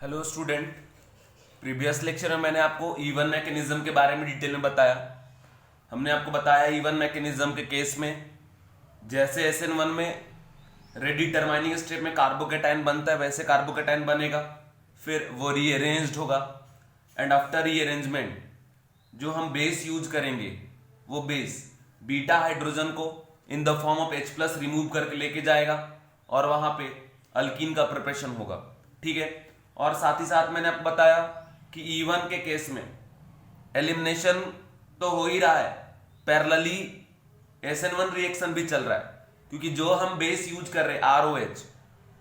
Hello student. Previous lecture में मैंने आपको इवन मैकेनिज्म के बारे में डिटेल में बताया। हमने आपको बताया इवन मैकेनिज्म के केस में जैसे SN1 में रेडिटरमाइनिंग स्टेप में कार्बोकेटाइन बनता है वैसे कार्बोकेटाइन बनेगा, फिर वो रीअरेंज्ड होगा एंड आफ्टर रीअरेंजमेंट जो हम बेस यूज करेंगे वो बेस बीटा हाइड्रोजन को in the form of H+ remove करके लेके जाएगा और वहां पे अल्कीन का प्रिपरेशन होगा। ठीक है। और साथ ही साथ मैंने आपको बताया कि E1 के केस में एलिमिनेशन तो हो ही रहा है, पैरेलली SN1 रिएक्शन भी चल रहा है, क्योंकि जो हम बेस यूज कर रहे हैं ROH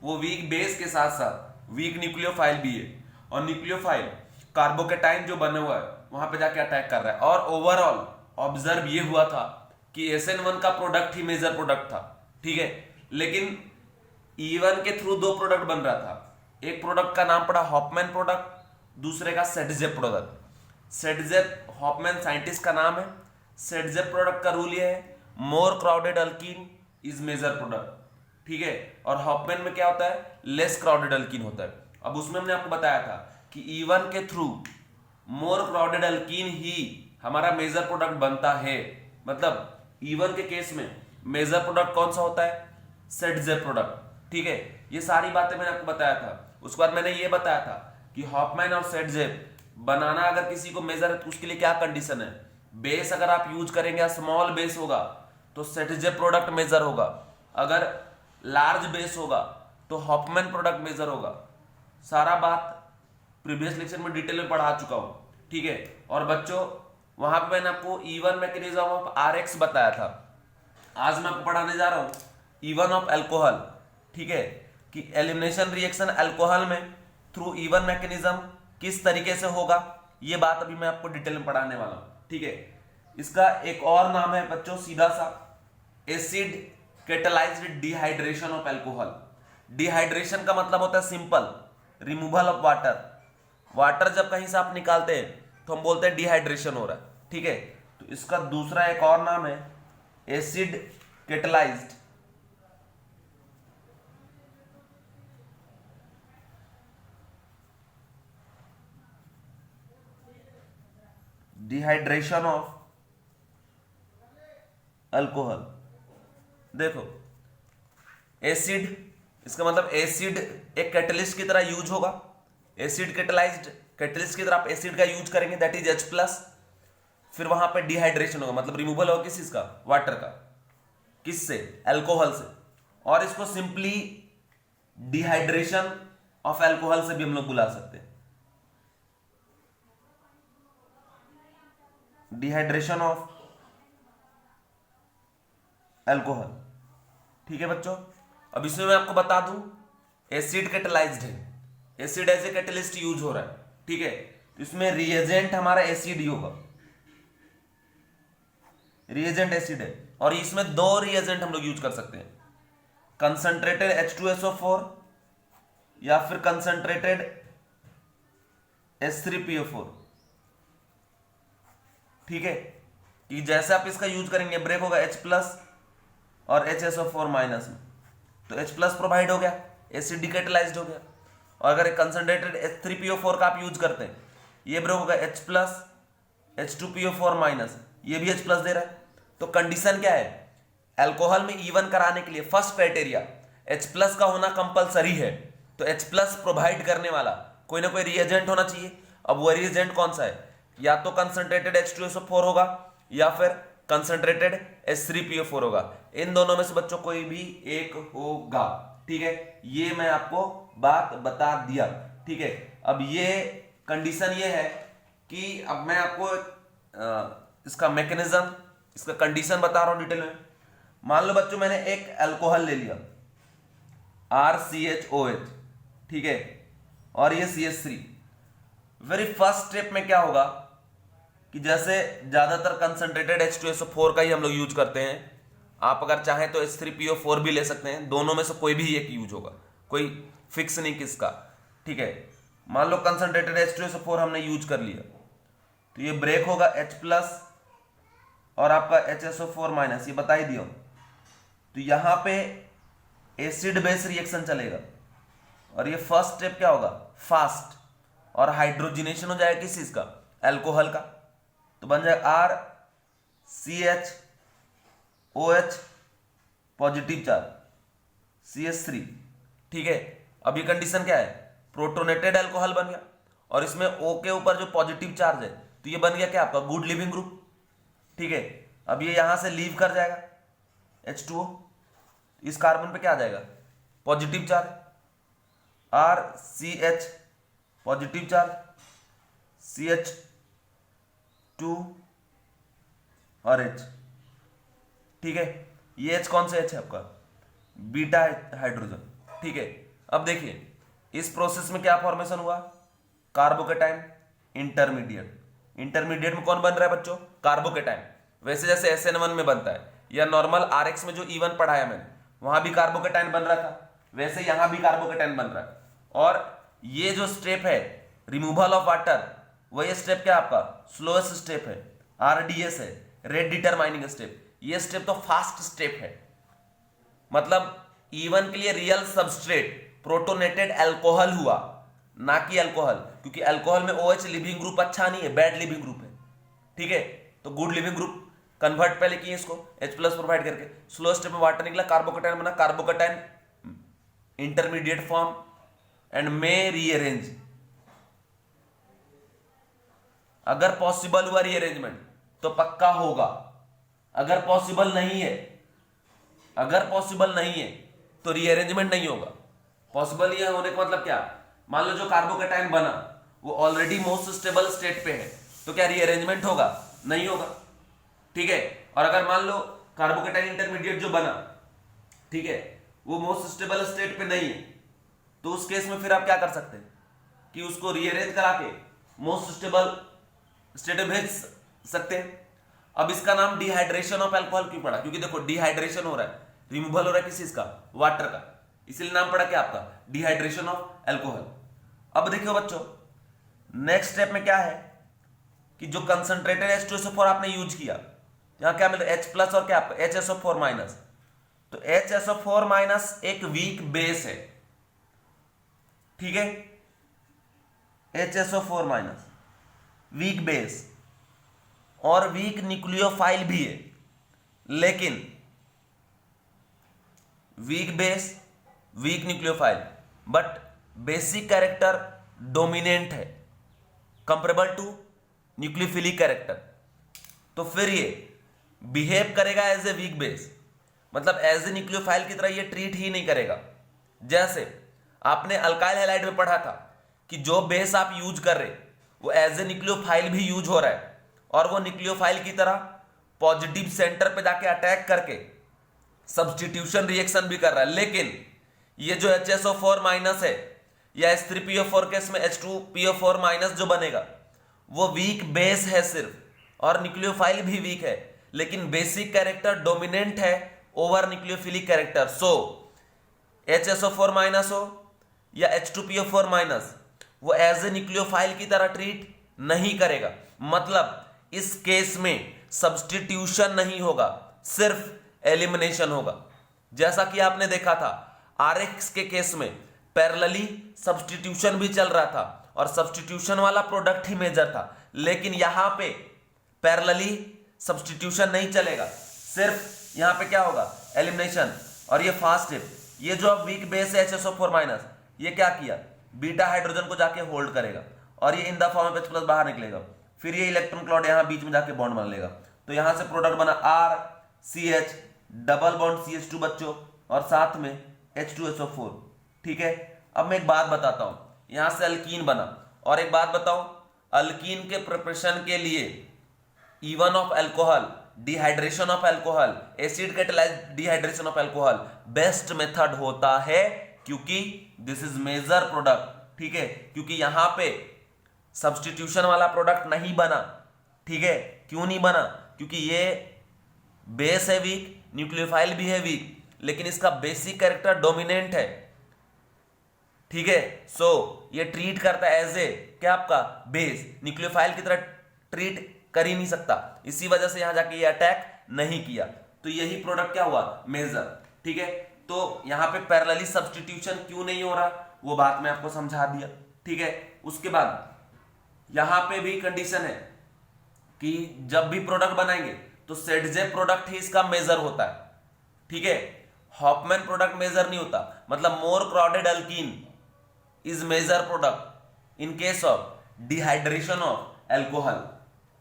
वो वीक बेस के साथ साथ वीक न्यूक्लियोफाइल भी है और न्यूक्लियोफाइल कार्बोकेटाइन जो बने हुआ है वहां पे जाके अटैक कर रहा है। और ओवरऑल ऑब्जर्व ये हुआ था कि SN1 का प्रोडक्ट ही मेजर प्रोडक्ट था। ठीक है। लेकिन E1 के थ्रू दो प्रोडक्ट बन रहा था। एक प्रोडक्ट का नाम पड़ा हॉफमैन प्रोडक्ट, दूसरे का Saytzeff product. Saytzeff Hoffmann scientist का नाम है। सेटजेप प्रोडक्ट का रूल ये है more crowded alkene is major product. ठीक है। और हॉफमैन में क्या होता है, लेस क्राउडेड अल्कीन होता है। अब उसमें हमने आपको बताया था कि E1 के थ्रू मोर क्राउडेड अल्कीन ही हमारा मेजर प्रोडक्ट बनता है। मतलब E1 के केस में मेजर प्रोडक्ट कौन सा होता है, सेटजेप प्रोडक्ट। ठीक है। ये सारी बातें मैंने आपको बताया था। उसके बाद मैंने ये बताया था कि हॉफमैन और सेटजेप बनाना अगर किसी को मेजर है तो उसके लिए क्या कंडीशन है, बेस अगर आप यूज करेंगे स्मॉल बेस होगा तो सेटजेप प्रोडक्ट मेजर होगा, अगर लार्ज बेस होगा तो हॉफमैन प्रोडक्ट मेजर होगा। सारा बात प्रीवियस लेक्चर में डिटेल में पढ़ा चुका हूं। ठीक है। और बच्चों वहां पे मैंने आपको E1 मैकेनिज्म ऑफ RX बताया था। आज मैं आपको पढ़ाने जा रहा हूं E1 ऑफ अल्कोहल। ठीक है, कि एलिमिनेशन रिएक्शन अल्कोहल में थ्रू E1 मैकेनिज्म किस तरीके से होगा, ये बात अभी मैं आपको डिटेल में पढ़ाने वाला हूं। ठीक है। इसका एक और नाम है बच्चों सीधा सा acid catalysed dehydration of alcohol. Dehydration का मतलब होता है simple removal of water. Water जब कहीं से आप निकालते हैं तो हम बोलते हैं डिहाइड्रेशन हो रहा है। ठीक है। तो इसका दूसरा एक और नाम है acid catalysed dehydration of alcohol. देखो एसिड, इसका मतलब एसिड एक कैटलिस्ट की तरह यूज होगा। एसिड कैटलाइज्ड कैटलिस्ट की तरह आप एसिड का यूज करेंगे दैट इज H+। फिर वहां पे डिहाइड्रेशन होगा, मतलब रिमूवल होगा किस का, वाटर का। किससे, अल्कोहल से। और इसको सिंपली डिहाइड्रेशन ऑफ अल्कोहल से भी हम लोग बुला सकते हैं, डिहाइड्रेशन ऑफ अल्कोहल। ठीक है बच्चों। अब इसमें मैं आपको बता दूं एसिड कैटलाइज्ड है, acid as a catalyst use हो रहा है। ठीक है। तो इसमें रिएजेंट हमारा एसिड ही होगा, रिएजेंट एसिड है। और इसमें दो रिएजेंट हम लोग यूज कर सकते हैं, कंसंट्रेटेड H2SO4 या फिर कंसंट्रेटेड H3PO4। ठीक है। कि जैसे आप इसका यूज करेंगे ब्रेक होगा H+ और HSO4- में, तो H+ प्रोवाइड हो गया, एसिड डिकैटलाइज्ड हो गया। और अगर एक कंसंट्रेटेड H3PO4 का आप यूज करते हैं, ये ब्रेक होगा H+, H2PO4-, ये भी H+ दे रहा है। तो कंडीशन क्या है, अल्कोहल में E1 कराने के लिए फर्स्ट क्राइटेरिया H+ का होना कंपलसरी है। तो H+ प्रोवाइड करने वाला कोई ना कोई रिएजेंट होना चाहिए। अब वो रिएजेंट कौन सा है, या तो कंसंट्रेटेड H2SO4 होगा या फिर कंसंट्रेटेड H3PO4 होगा। इन दोनों में से बच्चों कोई भी एक होगा। ठीक है। ये मैं आपको बात बता दिया। ठीक है। अब ये कंडीशन ये है कि अब मैं आपको इसका मैकेनिज्म, इसका कंडीशन बता रहा हूं डिटेल में। मान लो बच्चों मैंने एक अल्कोहल ले लिया RCHOH। ठीक है। और ये CH3। वेरी फर्स्ट स्टेप में क्या होगा कि जैसे ज्यादातर कंसंट्रेटेड H2SO4 का ही हम लोग यूज करते हैं, आप अगर चाहें तो H3PO4 भी ले सकते हैं, दोनों में से कोई भी एक यूज होगा, कोई फिक्स नहीं किसका। ठीक है। मान लो कंसंट्रेटेड H2SO4 हमने यूज कर लिया तो ये ब्रेक होगा H+ और आपका HSO4-, ये बता ही दिया। तो यहां पे एसिड बेस रिएक्शन चलेगा और ये फर्स्ट स्टेप क्या होगा, फास्ट, और हाइड्रोजिनेशन हो जाएगा किस चीज का, एल्कोहल का, तो बन जाएगा R C H O H positive charge CH3। ठीक है, अब ये कंडीशन क्या है, प्रोटोनेटेड एल्कोहल बन गया, और इसमें O के ऊपर जो पॉजिटिव चार्ज है तो ये बन गया क्या आपका गुड लिविंग ग्रुप। ठीक है, अब ये यहां से लीव कर जाएगा H2O, इस कार्बन पे क्या आ जाएगा, positive charge, RCH positive charge, CH2 और H। ठीक है, ये H कौन सा H है आपका, बीटा हाइड्रोजन। ठीक है, अब देखिए इस प्रोसेस में क्या फॉर्मेशन हुआ, कार्बोकेटाइन इंटरमीडिएट। इंटरमीडिएट में कौन बन रहा है बच्चों, कार्बोकेटाइन। वैसे जैसे SN1 में बनता है, या नॉर्मल RX में जो E1 पढ़ाया मैंने वहां भी कार्बोकेटाइन बन रहा था, वैसे यहां भी कार्बोकेटाइन बन रहा है। और ये जो स्टेप है रिमूवल ऑफ वाटर, वही स्टेप क्या आपका स्लोएस्ट स्टेप है, RDS है, रेट डिटरमाइनिंग स्टेप। ये स्टेप तो फास्ट स्टेप है, मतलब E1 के लिए रियल सबस्ट्रेट प्रोटोनेटेड अल्कोहल हुआ, ना कि अल्कोहल, क्योंकि अल्कोहल में OH लिविंग ग्रुप अच्छा नहीं है, बैड लिविंग ग्रुप है। ठीक है, तो गुड लिविंग ग्रुप कन्वर्ट पहले किए इसको H+ प्रोवाइड करके, स्लो स्टेप में वाटर निकला, कार्बोकेटाइन बना, carbocation intermediate form and may rearrange. अगर पॉसिबल हुआ रीअरेंजमेंट तो पक्का होगा, अगर पॉसिबल नहीं है, अगर पॉसिबल नहीं है तो रीअरेंजमेंट नहीं होगा। पॉसिबल ये होने का मतलब क्या, मान लो जो कार्बोकेटाइन बना वो ऑलरेडी मोस्ट स्टेबल स्टेट पे है, तो क्या रीअरेंजमेंट होगा, नहीं होगा। ठीक है, और अगर मान लो कार्बोकेटाइन इंटरमीडिएट जो बना, ठीक है, वो मोस्ट स्टेबल स्टेट पे नहीं है, तो उस केस में फिर आप क्या कर सकते हैं कि उसको रीअरेंज करा के मोस्ट स्टेबल स्टेट में भेज सकते हैं। अब इसका नाम डिहाइड्रेशन ऑफ अल्कोहल क्यों पड़ा, क्योंकि देखो डिहाइड्रेशन हो रहा है, रिमूवल हो रहा है किस चीज का, वाटर का, इसलिए नाम पड़ा क्या आपका डिहाइड्रेशन ऑफ अल्कोहल। अब देखियो बच्चों नेक्स्ट स्टेप में क्या है कि जो कंसंट्रेटेड H2SO4 आपने यूज किया, यहां क्या मिल रहा है H+ और क्या आपका HSO4-। तो HSO4- एक वीक बेस है। ठीक है, HSO4- वीक बेस और वीक न्यूक्लियोफाइल भी है, लेकिन weak base weak nucleophile but basic character dominant है, कंपेरेबल टू न्यूक्लियोफिलिक कैरेक्टर। तो फिर ये बिहेव करेगा एज ए वीक बेस, मतलब एज ए न्यूक्लियोफाइल की तरह ये ट्रीट ही नहीं करेगा। जैसे आपने अल्काइल हैलाइड में पढ़ा था कि जो बेस आप यूज कर रहे वो एज ए न्यूक्लियोफाइल भी यूज हो रहा है, और वो न्यूक्लियोफाइल की तरह पॉजिटिव सेंटर पे जाके अटैक करके सब्स्टिट्यूशन रिएक्शन भी कर रहा है। लेकिन ये जो HSO4- है या H3PO4 केस में H2PO4- जो बनेगा वो वीक बेस है सिर्फ, और न्यूक्लियोफाइल भी वीक है, लेकिन बेसिक कैरेक्टर डोमिनेंट है ओवर न्यूक्लियोफिलिक कैरेक्टर। सो HSO4- हो या H2PO4- वो एज ए न्यूक्लियोफाइल की तरह ट्रीट नहीं करेगा, मतलब इस केस में सब्स्टिट्यूशन नहीं होगा, सिर्फ एलिमिनेशन होगा। जैसा कि आपने देखा था RX के केस में पैरेलली सब्स्टिट्यूशन भी चल रहा था और सब्स्टिट्यूशन वाला प्रोडक्ट ही मेजर था, लेकिन यहां पे पैरेलली सब्स्टिट्यूशन नहीं चलेगा, सिर्फ यहां पे क्या होगा एलिमिनेशन। और ये फास्ट है, ये जो अब वीक बेस है HSO4- ये क्या किया, बीटा हाइड्रोजन को जाके होल्ड करेगा और ये in the form of H+ बाहर निकलेगा, फिर ये इलेक्ट्रॉन क्लॉड यहां बीच में जाके बॉन्ड बना लेगा, तो यहां से प्रोडक्ट बना RCH डबल बॉन्ड CH2 बच्चों और साथ में H2SO4। ठीक है, अब मैं एक बात बताता हूं, यहां से अल्कीन बना, और एक बात बताऊं अल्कीन के प्रिपरेशन के लिए E1 of alcohol, dehydration of alcohol, acid catalysed dehydration of alcohol best method होता है, क्योंकि दिस इज मेजर प्रोडक्ट। ठीक है, क्योंकि यहां पे सब्स्टिट्यूशन वाला प्रोडक्ट नहीं बना। ठीक है, क्यों नहीं बना, क्योंकि ये बेस है वीक, न्यूक्लियोफाइल भी है वीक, लेकिन इसका बेसिक कैरेक्टर डोमिनेंट है। ठीक है, सो ये ट्रीट करता है एज ए क्या आपका बेस, न्यूक्लियोफाइल की तरह ट्रीट कर ही नहीं सकता, इसी वजह से यहां जाके ये अटैक नहीं किया, तो यही प्रोडक्ट क्या हुआ मेजर। ठीक है, तो यहां पे पैरेलली सब्स्टिट्यूशन क्यों नहीं हो रहा, वो बात मैं आपको समझा दिया। ठीक है, उसके बाद यहां पे भी कंडीशन है कि जब भी प्रोडक्ट बनाएंगे तो सेडजे प्रोडक्ट ही इसका मेजर होता है। ठीक है, हॉफमैन प्रोडक्ट मेजर नहीं होता, मतलब more crowded alkene is major product in case of dehydration of alcohol.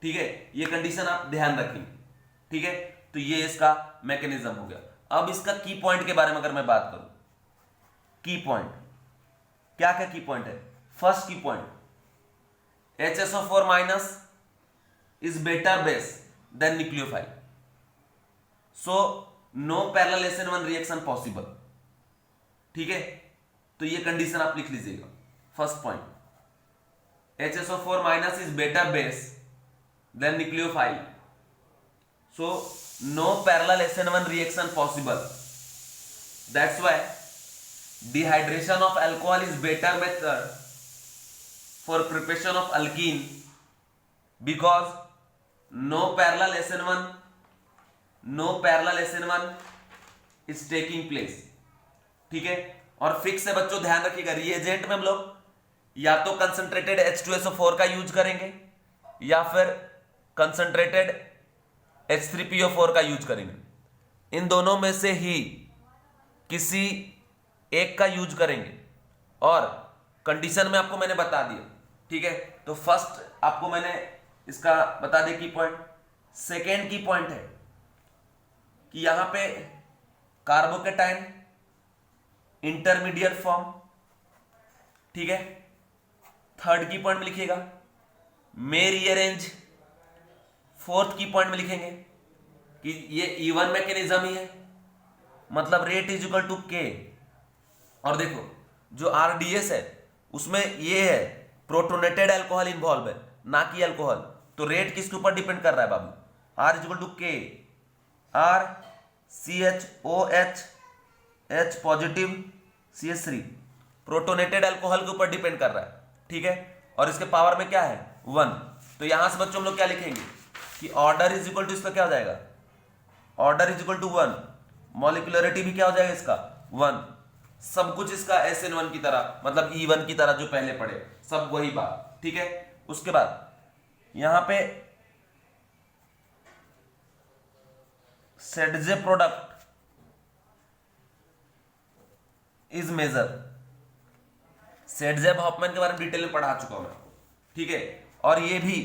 ठीक है, ये कंडीशन आप ध्यान रखेंगे। ठीक है, तो ये इसका मैकेनिज्म हो गया। अब इसका की पॉइंट के बारे में अगर मैं बात करूं, की पॉइंट क्या क्या की पॉइंट है? फर्स्ट की point, HSO4 minus is better base than nucleophile, so no parallel SN1 reaction possible। ठीक है, तो ये कंडीशन आप लिख लीजिएगा। First point, HSO4 minus is better base than nucleophile, so no parallel SN1 reaction possible, that's why dehydration of alcohol is better method for preparation of alkene because no parallel SN1 is taking place। ठीक है, और fix है बच्चों, ध्यान रखिएगा, reagent में हम लोग या तो कंसंट्रेटेड H2SO4 का यूज करेंगे या फिर कंसंट्रेटेड H3PO4 का यूज करेंगे। इन दोनों में से ही किसी एक का यूज करेंगे और कंडीशन में आपको मैंने बता दिया। ठीक है, तो फर्स्ट आपको मैंने इसका बता दे की पॉइंट। सेकेंड की पॉइंट है कि यहां पे कार्बोकेटाइन इंटरमीडिएट फॉर्म। ठीक है, थर्ड की पॉइंट में लिखिएगा मे रीअरेंज। फोर्थ की पॉइंट में लिखेंगे कि ये इवन मैकेनिज्म ही है, मतलब रेट इज इक्वल टू के। और देखो जो आरडीएस है उसमें ये है प्रोटोनेटेड अल्कोहल इन्वॉल्व है, ना कि अल्कोहल। तो रेट किसके ऊपर डिपेंड कर रहा है बाबू? R is equal to K, R CHOH H positive CH3 protonated alcohol के ऊपर डिपेंड कर रहा है। ठीक है, और इसके पावर में क्या है 1। तो यहां से बच्चों हम लोग क्या लिखेंगे कि ऑर्डर इज इक्वल टू इसका क्या हो जाएगा, order is equal to 1, molecularity भी क्या हो जाएगा इसका 1, सब कुछ इसका SN1 की तरह, मतलब E1 की तरह जो पहले पढ़े सब वही बात। ठीक है, उसके बाद यहां पे सेडजे प्रोडक्ट इज मेजर। सेडजे हॉफमैन के बारे में डिटेल में पढ़ा चुका हूं मैं। ठीक है, और ये भी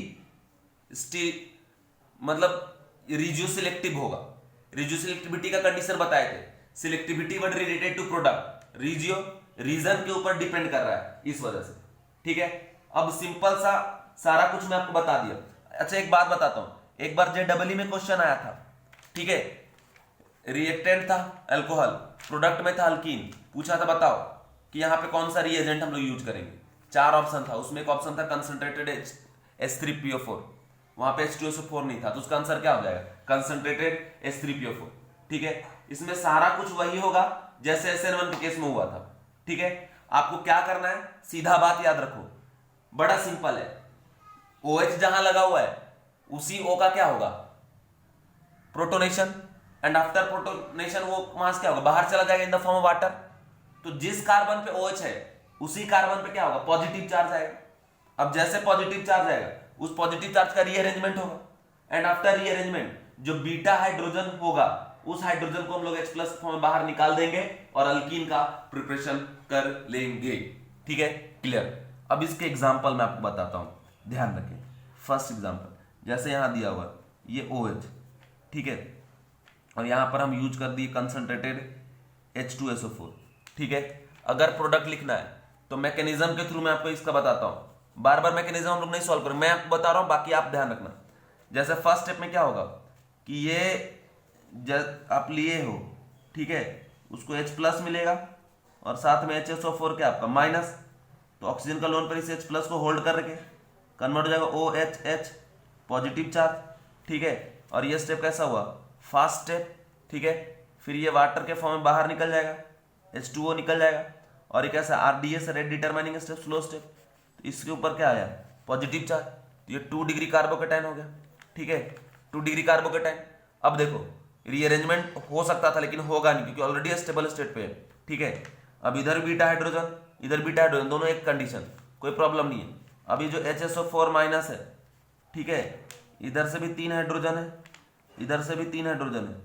मतलब रिजियो सिलेक्टिव होगा। रिजियो सिलेक्टिविटी का कंडीशन बताए थे, selectivity word related to product, regio region के ऊपर डिपेंड कर रहा है इस वजह से। ठीक है, अब सिंपल सा सारा कुछ मैं आपको बता दिया। अच्छा एक बात बताता हूं, एक बार JEE में क्वेश्चन आया था। ठीक है, रिएक्टेंट था अल्कोहल, प्रोडक्ट में था अल्कीन, पूछा था बताओ कि यहां पे कौन सा रिएजेंट हम लोग यूज करेंगे। 4 ऑप्शन था, उसमें एक ऑप्शन था कंसंट्रेटेड H3PO4, वहां पे H2SO4 नहीं था, तो उसका आंसर क्या हो जाएगा कंसंट्रेटेड H3PO4। ठीक है, इसमें सारा कुछ वही होगा जैसे SN1 के केस में हुआ था। ठीक है, आपको क्या करना है, सीधा बात याद रखो, बड़ा सिंपल है। OH जहां लगा हुआ है उसी O का क्या होगा प्रोटोनेशन, एंड आफ्टर प्रोटोनेशन वो वहां से क्या होगा बाहर चला जाएगा in the form of water. तो जिस कार्बन पे OH है उसी कार्बन पे क्या होगा पॉजिटिव चार्ज आएगा। अब जैसे पॉजिटिव चार्ज आएगा उस पॉजिटिव चार्ज का रीअरेंजमेंट होगा, एंड आफ्टर रीअरेंजमेंट जो बीटा हाइड्रोजन होगा उस हाइड्रोजन को हम लोग H+ फॉर्म में बाहर निकाल देंगे और अल्कीन का प्रिपरेशन कर लेंगे। ठीक है, क्लियर। अब इसके एग्जांपल मैं आपको बताता हूं, ध्यान रखें। फर्स्ट एग्जांपल, जैसे यहां दिया हुआ ये OH, ठीक है, और यहां पर हम यूज कर दिए कंसंट्रेटेड H2SO4। ठीक है, अगर प्रोडक्ट लिखना है तो मैकेनिज्म के थ्रू मैं आपको इसका बताता हूं, बार बार मैकेनिज्म हम लोग नहीं सॉल्व करेंगे, मैं आपको बता रहा हूं, बाकी आप ध्यान रखना। जैसे फर्स्ट स्टेप में क्या होगा कि ये आप लिए हो, ठीक है, उसको H+ मिलेगा और साथ में HSO4 क्या आपका माइनस, तो ऑक्सीजन का लोन पर इस H+ को होल्ड कर रखे कन्वर्ट हो जाएगा OHH पॉजिटिव चार्ज। ठीक है, और ये स्टेप कैसा हुआ फास्ट स्टेप। ठीक है, फिर ये वाटर के फॉर्म में बाहर निकल जाएगा, H2O निकल जाएगा, और ये कैसा RDS rate determining step, slow step. तो इसके ऊपर क्या आया पॉजिटिव चार्ज, तो ये 2 डिग्री कार्बोकेटाइन हो गया। ठीक है, 2 डिग्री कार्बोकेटाइन। अब देखो रीअरेंजमेंट हो सकता था लेकिन होगा नहीं क्योंकि ऑलरेडी स्टेबल स्टेट पे है। ठीक है, अब इधर बीटा हाइड्रोजन इधर बीटा हाइड्रोजन, दोनों एक कंडीशन, कोई प्रॉब्लम नहीं है। अभी जो HSO4 माइनस है, ठीक है, इधर से भी 3 हाइड्रोजन है, इधर से भी 3 हाइड्रोजन है,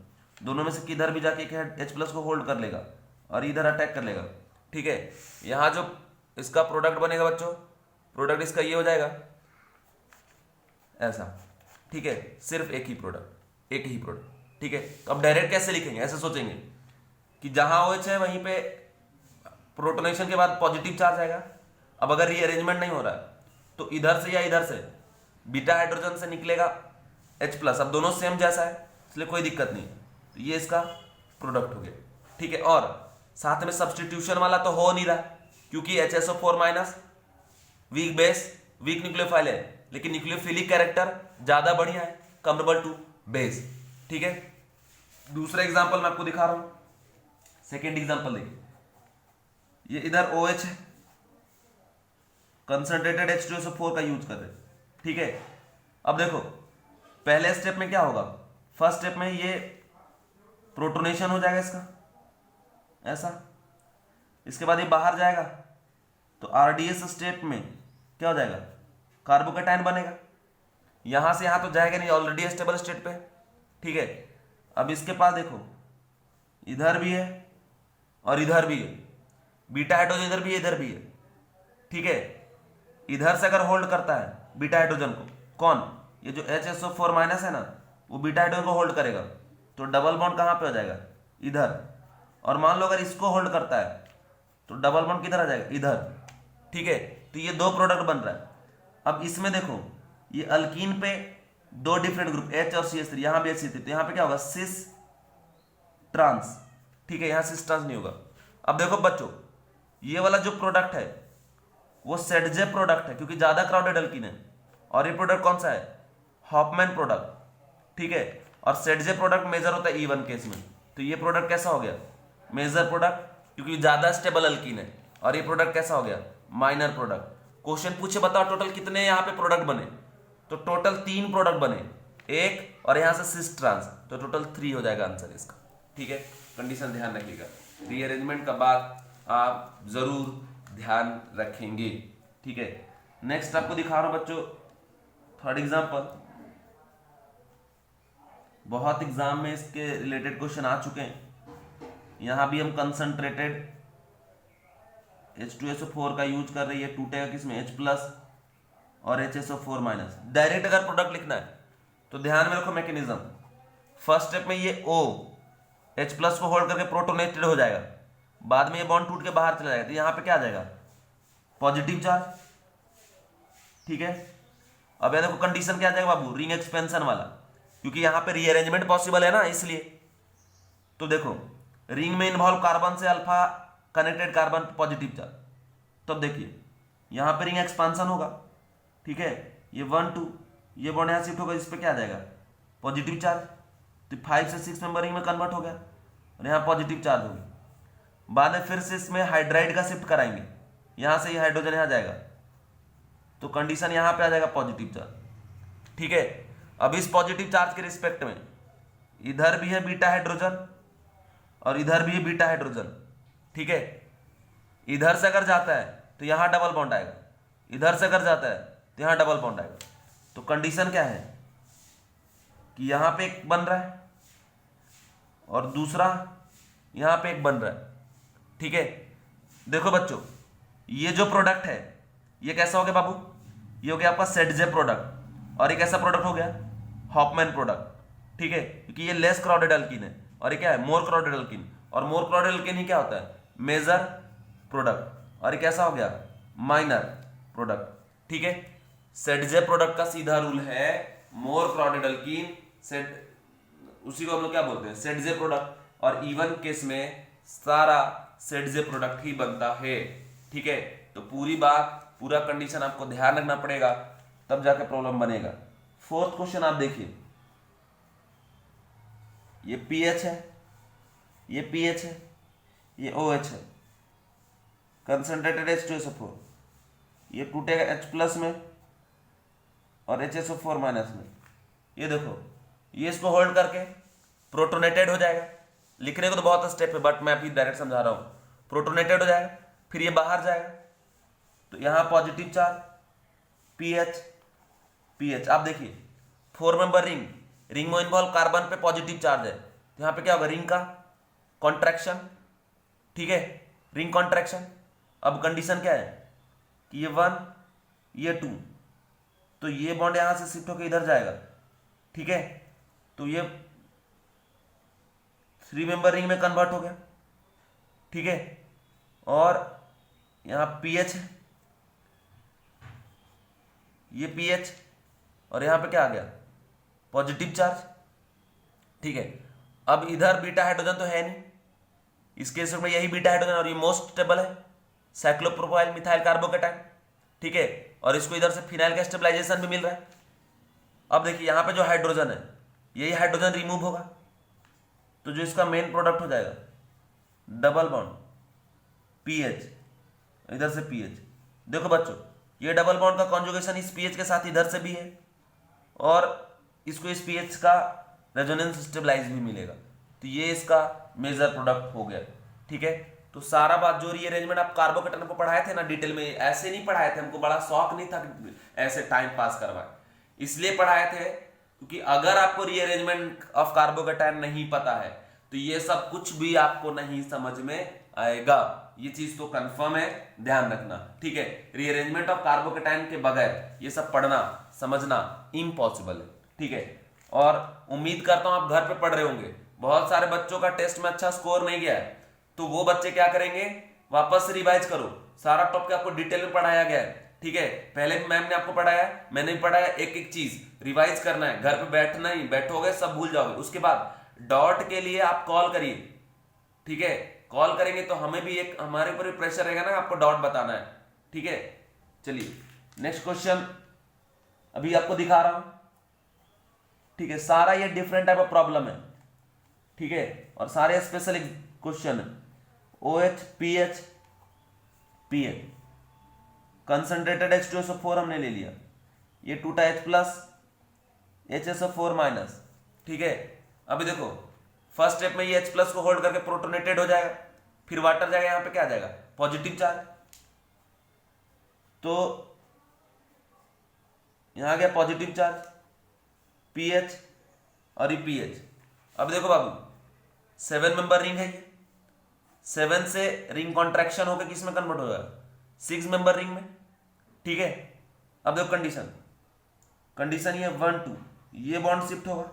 दोनों में से किधर भी जाके एक H प्लस को होल्ड कर लेगा और इधर अटैक कर लेगा, ठीक है। यहाँ जो इसका प्रोडक्ट बनेगा बच्चों, प्रोडक्ट इसका ये हो जाएगा ऐसा, ठीक है, सिर्फ एक ही प्रोडक्ट, ठीक है। तो अब डायरेक्ट कैसे लिखेंगे, ऐसे सोचेंगे कि जहां OH है वहीं पे प्रोटोनेशन के बाद पॉजिटिव चार्ज आएगा। अब अगर रीअरेंजमेंट नहीं हो रहा है तो इधर से या इधर से बीटा हाइड्रोजन से निकलेगा H प्लस, अब दोनों सेम जैसा है इसलिए कोई दिक्कत नहीं है, तो ये इसका प्रोडक्ट हो गया, ठीक है। और साथ में सब्सटीट्यूशन वाला तो हो नहीं रहा क्योंकि HSO4 minus weak base, weak nucleophile है, लेकिन न्यूक्लियोफिलिक कैरेक्टर ज्यादा बढ़िया है, कंपेरेबल टू बेस, ठीक है। दूसरा एग्जांपल मैं आपको दिखा रहा हूं, सेकेंड एग्जांपल देखिए, ये इधर OH है, कंसंट्रेटेड H2SO4 का यूज कर रहे हैं, ठीक है। अब देखो पहले स्टेप में क्या होगा, फर्स्ट स्टेप में ये प्रोटोनेशन हो जाएगा इसका ऐसा, इसके बाद ये बाहर जाएगा तो RDS स्टेप में क्या हो जाएगा, कार्बोकेटायन बनेगा, यहां से यहां तो जाएगा नहीं, ऑलरेडी स्टेबल स्टेट पे, ठीक है। अब इसके पास देखो इधर भी है और इधर भी है, बीटा हाइड्रोजन इधर भी है, इधर भी है, ठीक है। इधर से अगर होल्ड करता है बीटा हाइड्रोजन को, कौन, ये जो HSO4 माइनस है ना, वो बीटा हाइड्रोजन को होल्ड करेगा, तो डबल बॉन्ड कहां पे हो जाएगा, इधर। और मान लो अगर इसको होल्ड करता है तो डबल बॉन्ड किधर आ जाएगा, इधर, ठीक है। तो ये दो प्रोडक्ट बन रहा है। अब इसमें देखो ये अल्कीन पे दो डिफरेंट ग्रुप H और CH3, यहां भी HC3, तो यहां पे क्या होगा, सिस ट्रांस, ठीक है, यहां सिस ट्रांस नहीं होगा। अब देखो बच्चों ये वाला जो प्रोडक्ट है वो सेडजे प्रोडक्ट है क्योंकि ज्यादा क्राउडेड अल्कीन है, और ये प्रोडक्ट कौन सा है, हॉफमैन प्रोडक्ट, ठीक है। और सेडजे प्रोडक्ट मेजर होता है E1 केस में, तो ये प्रोडक्ट कैसा हो गया, मेजर प्रोडक्ट, क्योंकि ज्यादा स्टेबल अल्कीन है। और ये प्रोडक्ट कैसा हो गया, माइनर प्रोडक्ट। क्वेश्चन पूछे बताओ टोटल कितने यहाँ पे प्रोडक्ट बने, तो टोटल 3 प्रोडक्ट बने, एक और यहां से सिस ट्रांस, तो टोटल 3 हो जाएगा आंसर इसका, ठीक है। कंडीशन ध्यान रखिएगा, रीअरेंजमेंट का बात आप जरूर ध्यान रखेंगे, ठीक है। नेक्स्ट आपको दिखा रहा हूं बच्चों थर्ड एग्जांपल, बहुत एग्जाम में इसके रिलेटेड क्वेश्चन आ चुके हैं। यहां भी हम कंसंट्रेटेड H2SO4 का यूज कर रही है, टूटेगा किसमें, H प्लस और HSO4 माइनस। डायरेक्ट अगर प्रोडक्ट लिखना है तो ध्यान में रखो मैकेनिज्म, फर्स्ट स्टेप में ये O H प्लस को होल्ड करके प्रोटोनेटेड हो जाएगा, बाद में ये बॉन्ड टूट के बाहर चला जाएगा, तो यहां पे क्या आ जाएगा, पॉजिटिव चार्ज, ठीक है। अब देखो कंडीशन क्या आ जाएगा बाबू, रिंग एक्सपेंशन वाला, क्योंकि यहां पे रीअरेंजमेंट पॉसिबल है ना, इसलिए। तो देखो रिंग में इन्वॉल्व कार्बन से alpha connected carbon positive charge, तब देखिए यहां पे रिंग एक्सपांसन होगा, ठीक है। ये 1 2 ये बॉन्ड यहां शिफ्ट होगा, इस पे क्या आ जाएगा, पॉजिटिव चार्ज, तो 5 से 6 मेंबर रिंग में कन्वर्ट हो गया और यहां पॉजिटिव चार्ज होगी। बाद में फिर से इसमें हाइड्राइड का शिफ्ट कराएंगे, यहां से ये हाइड्रोजन यहां जाएगा, तो कंडीशन यहां पे आ जाएगा पॉजिटिव चार्ज, ठीक है। अब इस पॉजिटिव चार्ज के रिस्पेक्ट में इधर भी है बीटा हाइड्रोजन और इधर भी है बीटा हाइड्रोजन, ठीक है। इधर से अगर जाता है तो यहां डबल बॉन्ड आएगा, इधर से अगर जाता है तो यहां डबल बॉन्ड आएगा, तो कंडीशन क्या है कि यहां पे एक बन रहा है और दूसरा यहां पे एक बन रहा है, ठीक है। देखो बच्चों ये जो प्रोडक्ट है ये कैसा हो गया बाबू, ये हो गया आपका सेडजे प्रोडक्ट, और ये कैसा प्रोडक्ट हो गया, हॉफमैन प्रोडक्ट, ठीक है, क्योंकि ये लेस क्राउडेड अल्कीन है और ये क्या है, मोर क्राउडेड अल्कीन, और मोर क्राउडेड अल्कीन ही क्या होता है, मेजर प्रोडक्ट, और ये कैसा हो गया, माइनर प्रोडक्ट, ठीक है। सेडजे प्रोडक्ट का सीधा रूल है मोर क्राउडेड अल्कीन सेट, उसी को हम लोग क्या बोलते हैं, सेडजे प्रोडक्ट, और E1 केस में सारा सेडजे प्रोडक्ट ही बनता है, ठीक है। तो पूरी बात, पूरा कंडीशन आपको ध्यान रखना पड़ेगा, तब जाके प्रॉब्लम बनेगा। फोर्थ क्वेश्चन आप देखिए, ये पीएच है, ये पीएच है, ये OH है, कंसंट्रेटेड H2SO4, ये टूटेगा H प्लस में और HSO4 माइनस में। ये देखो ये इसको होल्ड करके प्रोटोनेटेड हो जाएगा, लिखने को तो बहुत स्टेप है बट मैं अभी डायरेक्ट समझा रहा हूं, प्रोटोनेटेड हो जाएगा, फिर ये बाहर जाएगा तो यहाँ पॉजिटिव चार्ज पीएच पीएच। आप देखिए 4 मेंबर रिंग, रिंग में इन्वॉल्व कार्बन पे पॉजिटिव चार्ज है तो यहाँ पे क्या होगा, रिंग का कॉन्ट्रैक्शन, ठीक है, रिंग कॉन्ट्रैक्शन। अब कंडीशन क्या है कि ये 1 ये 2, तो ये बॉन्ड यहां से शिफ्ट होकर इधर जाएगा, ठीक है, तो ये 3 मेंबर रिंग में कन्वर्ट हो गया, ठीक है। और यहां पीएच है, ये पीएच, और यहां पे क्या आ गया, पॉजिटिव चार्ज, ठीक है। अब इधर बीटा हाइड्रोजन तो है नहीं, इस केस में यही बीटा हाइड्रोजन, और ये मोस्ट स्टेबल है साइक्लोप्रोपाइल मिथाइल कार्बोकेटाइन, ठीक है, और इसको इधर से फिनाइल का स्टेबलाइजेशन भी मिल रहा है। अब देखिए यहां पे जो हाइड्रोजन है, यही हाइड्रोजन रिमूव होगा तो जो इसका मेन प्रोडक्ट हो जाएगा डबल बॉन्ड पीएच, इधर से पीएच। देखो बच्चों, ये डबल बॉन्ड का कॉन्जुगेशन इस पीएच के साथ इधर से भी है, और इसको इस पीएच का रेजोनेंस स्टेबलाइज भी मिलेगा, तो ये इसका मेजर प्रोडक्ट हो गया, ठीक है। तो सारा बात जो रीअरेंजमेंट आप कार्बोकेटाइन को पढ़ाए थे ना डिटेल में, ऐसे नहीं पढ़ाए थे, हमको बड़ा शौक नहीं था ऐसे टाइम पास करवाए, इसलिए पढ़ाए थे क्योंकि अगर आपको रीअरेंजमेंट ऑफ कार्बोकेटाइन नहीं पता है तो ये सब कुछ भी आपको नहीं समझ में आएगा, ये चीज तो कंफर्म है, ध्यान रखना, ठीक है। रीअरेंजमेंट ऑफ कार्बोकेटाइन के बगैर ये सब पढ़ना समझना इम्पॉसिबल है, ठीक है। और उम्मीद करता हूं आप घर पे पढ़ रहे होंगे। बहुत सारे बच्चों का टेस्ट में अच्छा स्कोर नहीं गया है, तो वो बच्चे क्या करेंगे, वापस से रिवाइज करो, सारा टॉपिक आपको डिटेल में पढ़ाया गया है, ठीक है। पहले भी मैम ने आपको पढ़ाया, मैंने भी पढ़ाया, एक एक चीज रिवाइज करना है, घर पे बैठना ही, बैठोगे सब भूल जाओगे। उसके बाद डॉट के लिए आप कॉल करिए, ठीक है, कॉल करेंगे तो हमें भी एक, हमारे ऊपर भी प्रेशर रहेगा ना, आपको डॉट बताना है, ठीक है। चलिए नेक्स्ट क्वेश्चन अभी आपको दिखा रहा हूं, ठीक है। सारा ये डिफरेंट टाइप ऑफ प्रॉब्लम है, ठीक है, और सारे स्पेशल क्वेश्चन है। OH PH PH concentrated H2SO4 हमने ले लिया, ये 2H प्लस HSO4 माइनस, ठीक है। अभी देखो फर्स्ट स्टेप में ये H प्लस को होल्ड करके प्रोटोनेटेड हो जाएगा, फिर वाटर जाएगा, यहां पे क्या आ जाएगा, पॉजिटिव चार्ज, तो यहां आ गया पॉजिटिव चार्ज पीएच और ये पीएच। अब देखो बाबू 7 मेंबर रिंग है, ये 7 से रिंग कॉन्ट्रैक्शन होकर किस में कन्वर्ट हो जाएगा, 6 मेंबर रिंग में, ठीक है। अब देखो कंडीशन, कंडीशन ये 1 2, ये बॉन्ड शिफ्ट होगा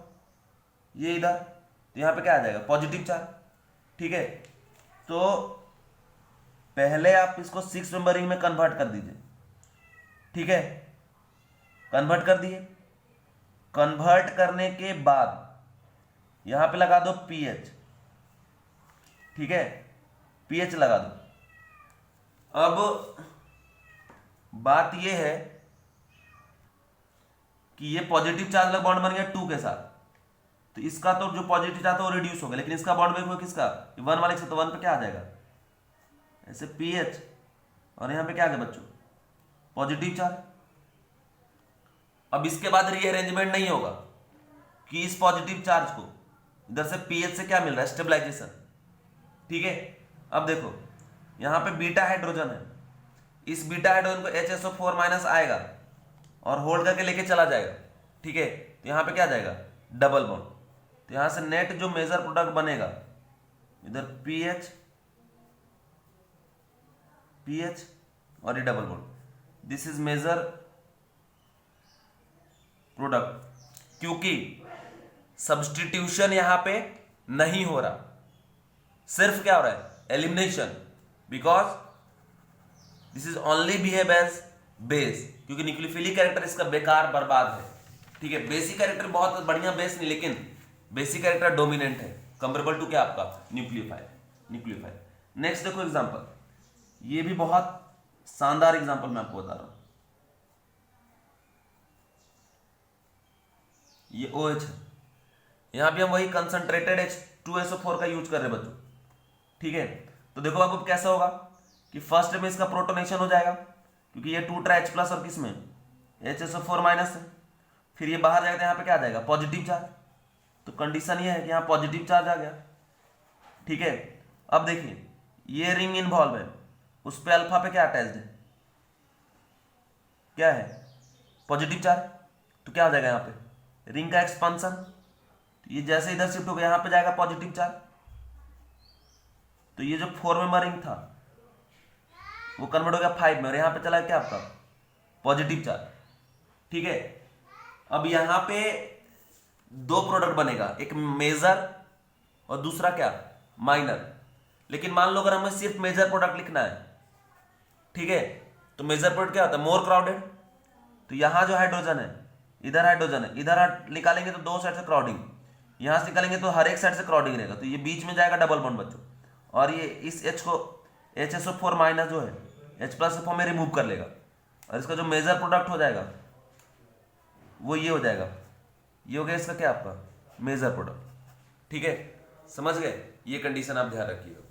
ये इधर, तो यहां पे क्या आ जाएगा, पॉजिटिव चार्ज, ठीक है। तो पहले आप इसको 6 मेंबर रिंग में कन्वर्ट कर दीजिए, ठीक है, कन्वर्ट कर दिए। कन्वर्ट करने के बाद यहां पे लगा दो पीएच, ठीक है, पीएच लगा दो। अब बात यह है कि ये पॉजिटिव चार्ज वाला बॉन्ड बन गया 2 के साथ, तो इसका तो जो पॉजिटिव चार्ज था वो रिड्यूस हो गया, लेकिन इसका बॉन्ड ब्रेक हुआ किसका, 1 वाले से, तो 1 पे क्या आ जाएगा, ऐसे पीएच, और यहां पे क्या आ गया बच्चों, पॉजिटिव चार्ज। अब इसके बाद रीअरेंजमेंट नहीं होगा कि इस पॉजिटिव चार्ज को इधर से पीएच से क्या मिल रहा है, स्टेबलाइजेशन, ठीक है। अब देखो यहां पे बीटा हाइड्रोजन है, इस बीटा हाइड्रोजन को HSO4 माइनस आएगा और होल्ड करके लेके चला जाएगा, ठीक है, तो यहां पे क्या आ जाएगा, डबल बॉन्ड, तो यहां से नेट जो मेजर प्रोडक्ट बनेगा, इधर पीएच पीएच और ये double bond, this is major product, क्योंकि सब्स्टिट्यूशन यहां पे नहीं हो रहा, सिर्फ क्या हो रहा है, elimination, because this is only behave as base, क्योंकि न्यूक्लियोफिलिक कैरेक्टर इसका बेकार बर्बाद है, ठीक है। बेसिक कैरेक्टर बहुत बढ़िया बेस नहीं, लेकिन बेसिक कैरेक्टर डोमिनेंट है कंपेरेबल टू क्या आपका न्यूक्लियोफाइल। नेक्स्ट देखो एग्जांपल, ये भी बहुत शानदार एग्जांपल मैं आपको बता रहा हूं, ये OH है, यहां भी हम वही कंसंट्रेटेड H2SO4 का यूज कर रहे हैं बच्चों, ठीक है। तो देखो अब कैसा होगा कि फर्स्ट में इसका प्रोटोनेशन हो जाएगा, क्योंकि ये 2H प्लस और किसमें HSO4 माइनस है, फिर ये बाहर जाएगा, यहां पे क्या आ जाएगा, पॉजिटिव चार्ज, तो कंडीशन ये है कि यहां पॉजिटिव चार्ज आ गया, ठीक है। अब देखिए ये रिंग इन्वॉल्व है, उस पे अल्फा पे क्या अटैच्ड है, क्या है, पॉजिटिव चार्ज। तो क्या हो जाएगा यहाँ पे रिंग का एक्सपांसन, तो ये जैसे इधर शिफ्ट हो गया यहाँ पे जाएगा पॉजिटिव चार्ज। तो ये जो 4 मेंबर रिंग था वो कन्वर्ट हो गया 5 में, और यहाँ पे चला क्या आपका पॉजिटिव चार्ज। ठीक है, अब यहाँ पे दो प्रोडक्ट बनेगा, एक मेजर और दूसरा क्या माइनर। लेकिन मान लो अगर हमें सिर्फ मेजर प्रोडक्ट लिखना है, ठीक है, तो मेजर प्रोडक्ट क्या होता है मोर क्राउडेड। तो यहां जो हाइड्रोजन है, इधर हाइड्रोजन है, इधर निकालेंगे तो दो साइड से क्राउडिंग, यहां से निकालेंगे तो हर एक साइड से क्राउडिंग रहेगा, तो ये बीच में जाएगा डबल बॉन्ड बच्चों, और ये इस H को HSO4 माइनस जो है H प्लस फॉर्म में रिमूव कर लेगा, और इसका जो मेजर प्रोडक्ट हो जाएगा वो ये हो जाएगा, ये हो गया इसका क्या आपका मेजर प्रोडक्ट। ठीक है, समझ गए, ये कंडीशन आप ध्यान रखिएगा।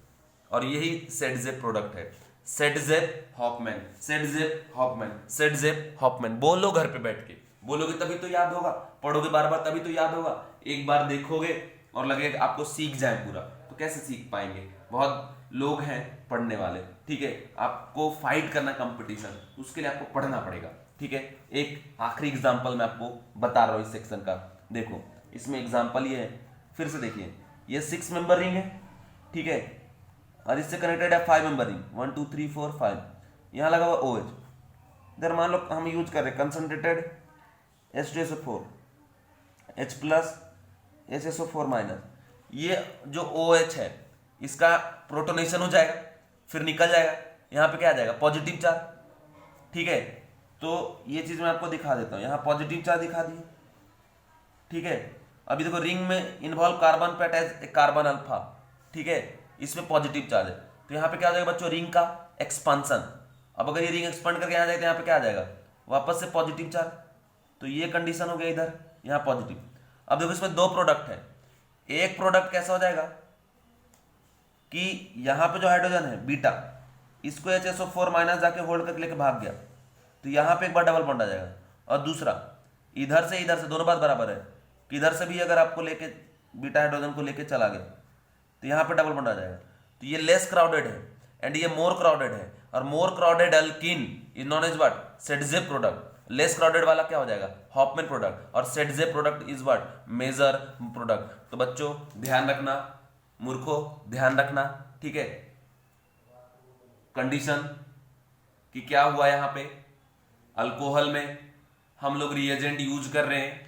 और यही सेडजेप प्रोडक्ट है, सेडजेप हॉफमैन, सेडजेप हॉफमैन, सेडजेप हॉफमैन। बोलो घर पे बैठ के, बोलोगे तभी तो याद होगा, पढ़ोगे बार बार तभी तो याद होगा। एक बार देखोगे और लगेगा आपको सीख जाए पूरा, तो कैसे सीख पाएंगे, बहुत लोग हैं पढ़ने वाले। ठीक है, आपको फाइट करना कंपटीशन, उसके लिए आपको पढ़ना पड़ेगा। ठीक है, एक आखिरी एग्जांपल मैं आपको बता रहा हूँ इस सेक्शन का। देखो इसमें एग्जांपल ये है, फिर से देखिए, ये 6 मेंबर रिंग है, ठीक है, और इससे कनेक्टेड है 5 मेंबर रिंग, 1 2 3 4 5, यहाँ लगा हुआ OH। इधर मान लो हम यूज कर रहे हैं concentrated H2SO4 H plus HSO4 minus. ये जो OH है इसका प्रोटोनेशन हो जाएगा, फिर निकल जाएगा, यहाँ पे क्या आ जाएगा पॉजिटिव चार्ज। ठीक है, तो ये चीज मैं आपको दिखा देता हूँ, यहाँ पॉजिटिव चार्ज दिखा दिए। ठीक है, अभी देखो रिंग में इन्वॉल्व कार्बन पे अटैच एक कार्बन अल्फा, ठीक है, इसमें पॉजिटिव चार्ज है, तो यहाँ पे क्या आ जाएगा बच्चों रिंग का एक्सपांसन। अब अगर ये रिंग एक्सपांड करके यहाँ जाए तो यहाँ पे क्या आ जाएगा वापस से पॉजिटिव चार्ज, तो ये कंडीशन हो गया इधर, यहाँ पॉजिटिव। अब देखो इसमें दो प्रोडक्ट है, एक प्रोडक्ट कैसा हो जाएगा कि यहाँ पे जो हाइड्रोजन है बीटा, इसको HSO4 माइनस जाके होल्ड करके लेके भाग गया, तो यहाँ पे एक बार डबल बॉन्ड आ जाएगा। और दूसरा इधर से दोनों बात बराबर है कि इधर से भी अगर आपको लेके बीटा हाइड्रोजन को लेके चला गया तो यहाँ पे डबल बॉन्ड आ जाएगा। तो ये लेस क्राउडेड है एंड ये मोर क्राउडेड है, और more crowded alkene is known as what Saytzeff product. Less crowded वाला क्या हो जाएगा हॉफमैन प्रोडक्ट, और Saytzeff product is what major product. तो बच्चों ध्यान रखना, मूर्खों ध्यान रखना। ठीक है, कंडीशन कि क्या हुआ यहाँ पे अल्कोहल में हम लोग रिएजेंट यूज कर रहे हैं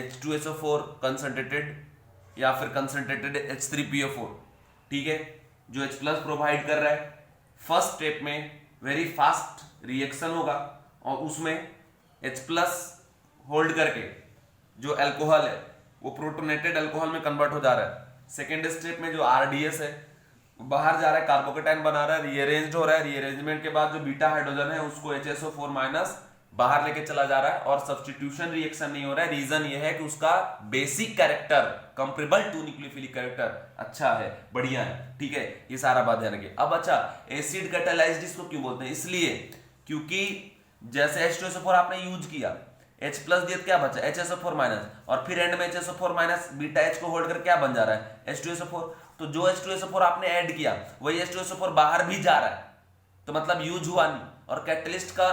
H2SO4 कंसंट्रेटेड या फिर कंसंट्रेटेड H3PO4, ठीक है, जो H प्लस प्रोवाइड कर रहा है। फर्स्ट स्टेप में वेरी फास्ट रिएक्शन होगा और उसमें H प्लस होल्ड करके जो अल्कोहल है वो प्रोटोनेटेड अल्कोहल में कन्वर्ट हो जा रहा है। सेकेंड स्टेप में जो RDS है बाहर जा रहा है, कार्बोकेटाइन बना रहा है, रीअरेंज हो रहा है। रीअरेंजमेंट के बाद जो बीटा हाइड्रोजन है उसको HSO4 माइनस बाहर लेके चला जा रहा है और सब्स्टिट्यूशन रिएक्शन नहीं हो रहा है। रीजन ये है कि उसका basic character comparable to nucleophilic character अच्छा है, बढ़िया है। ठीक है, ये सारा बात ध्यान रखिए। अब अच्छा, एसिड कैटालाइज्ड इसको क्यों बोलते हैं, इसलिए क्योंकि जैसे H2SO4 आपने यूज किया, H प्लस दिया क्या बचा HSO4 माइनस, और फिर एंड में HSO4 माइनस बीटा H को होल्ड कर क्या बन जा रहा है H2SO4। तो जो H2SO4 आपने ऐड किया वही H2SO4 बाहर भी जा रहा है, तो मतलब यूज हुआ नहीं। और कैटलिस्ट का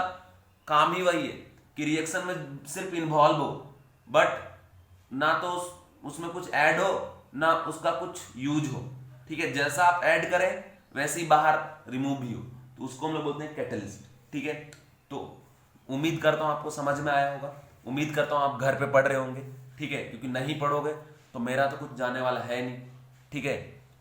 काम ही वही है कि रिएक्शन में सिर्फ इन्वॉल्व हो, बट ना तो उसमें कुछ ऐड हो ना उसका कुछ यूज हो। ठीक है, जैसा आप ऐड करें वैसे ही बाहर रिमूव भी हो, तो उसको हम लोग बोलते हैं कैटलिस्ट। ठीक है, तो उम्मीद करता हूं आपको समझ में आया होगा, उम्मीद करता हूं आप घर पे पढ़ रहे होंगे। ठीक है, क्योंकि नहीं पढ़ोगे तो मेरा तो कुछ जाने वाला है नहीं। ठीक है,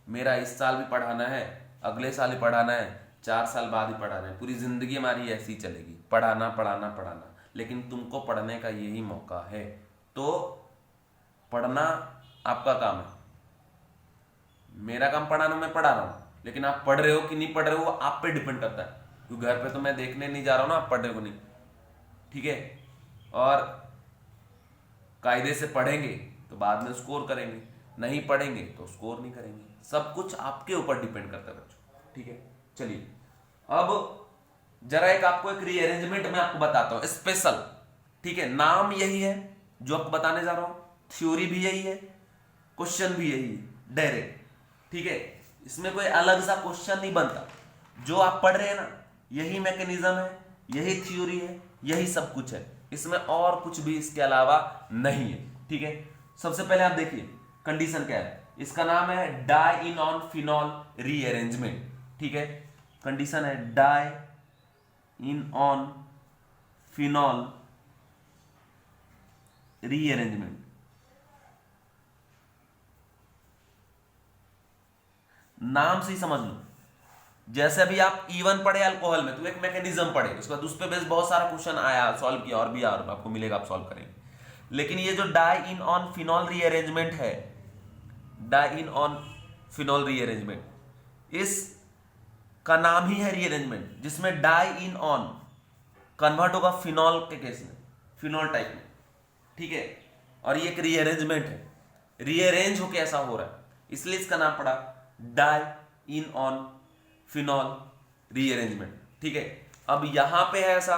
मेरा इस साल भी पढ़ाना है, अगले साल ही पढ़ाना है, 4 साल बाद ही पढ़ाना है, पूरी जिंदगी हमारी ऐसी ही चलेगी, पढ़ाना पढ़ाना पढ़ाना। लेकिन तुमको पढ़ने का यही मौका है, तो पढ़ना आपका काम है। मेरा काम पढ़ाना, मैं पढ़ा रहा हूं, लेकिन आप पढ़ रहे हो कि नहीं पढ़ रहे हो वो आप पे डिपेंड करता है, क्योंकि घर पे तो मैं देखने नहीं जा रहा हूं ना आप पढ़ रहे हो नहीं। ठीक है, और कायदे से पढ़ेंगे तो बाद में स्कोर करेंगे, नहीं पढ़ेंगे तो स्कोर नहीं करेंगे। सब कुछ आपके ऊपर डिपेंड करता है बच्चों। ठीक है, चलिए अब जरा आपको एक रीअरेंजमेंट में आपको बताता हूं स्पेशल। ठीक है, नाम यही है जो आपको बताने जा रहा हूं, थ्योरी भी यही है, क्वेश्चन भी यही है, डायरेक्ट। ठीक है, इसमें कोई अलग सा क्वेश्चन नहीं बनता, जो आप पढ़ रहे हैं ना, यही मैकेनिज्म है, यही थ्योरी है, यही सब कुछ है, इसमें और कुछ भी इसके अलावा नहीं है। ठीक है, सबसे पहले आप देखिए कंडीशन क्या है, इसका नाम है डाइनऑन फिनॉल रीअरेंजमेंट। ठीक है, कंडीशन है डाइनऑन फिनॉल रीअरेंजमेंट। नाम से ही समझ लो, जैसे अभी आप E1 पढ़े अल्कोहल में, तो एक मैकेनिज्म पढ़े, उसके बाद उस पर बेस बहुत सारा क्वेश्चन आया, सॉल्व किया, और भी आपको मिलेगा, आप सॉल्व करेंगे। लेकिन ये जो डाई ऑन फिनॉल रीअरेंजमेंट है, डाई ऑन फिनॉल रीअरेंजमेंट, इस का नाम ही है रीअरेंजमेंट, जिसमें डाई ऑन कन्वर्ट होगा फिनॉल के केस में, फिनॉल टाइप में। ठीक है, और ये एक रीअरेंजमेंट है, रीअरेंज होके ऐसा हो रहा है, इसलिए इसका नाम पड़ा डाई ऑन फिनॉल रीअरेंजमेंट। ठीक है, अब यहां पे है ऐसा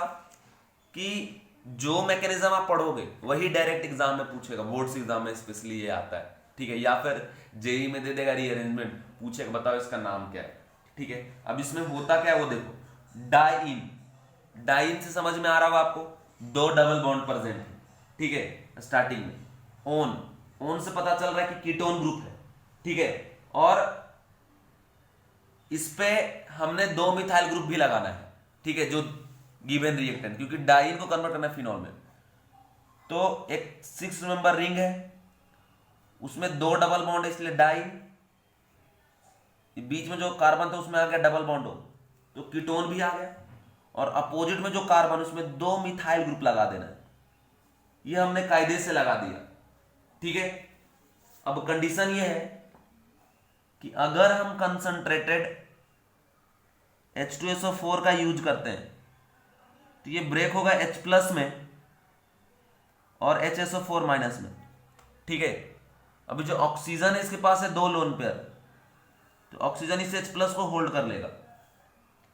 कि जो मैकेनिज्म आप पढ़ोगे वही डायरेक्ट एग्जाम में पूछेगा, बोर्ड्स एग्जाम में स्पेशली ये आता है। ठीक है, या फिर जेई में दे देगा रीअरेंजमेंट, पूछेगा बताओ इसका नाम क्या है। ठीक है, अब इसमें होता क्या है वो देखो, डाइन से समझ में आ रहा होगा आपको, 2 डबल बॉन्ड प्रेजेंट है। ठीक है, स्टार्टिंग में ओन से पता चल रहा है कि कीटोन ग्रुप है। ठीक है, और इस पे हमने 2 मिथाइल ग्रुप भी लगाना है। ठीक है, जो गिवन रिएक्टेंट, क्योंकि डाइन को कन्वर्ट करना है फिनॉल में, तो एक 6 मेंबर रिंग है, उसमें 2 डबल बॉन्ड है, इसलिए डाइन, बीच में जो कार्बन था उसमें आ गया डबल बॉन्ड हो, तो कीटोन भी आ गया, और अपोजिट में जो कार्बन उसमें 2 मिथाइल ग्रुप लगा देना है, ये हमने कायदे से लगा दिया। ठीक है, अब कंडीशन ये है कि अगर हम कंसंट्रेटेड H2SO4 का यूज करते हैं तो ये ब्रेक होगा H+ में और HSO4- में। ठीक है, अभी जो ऑक्सीजन है इसके पास है 2 लोन पेयर, तो ऑक्सीजन इस H+ को होल्ड कर लेगा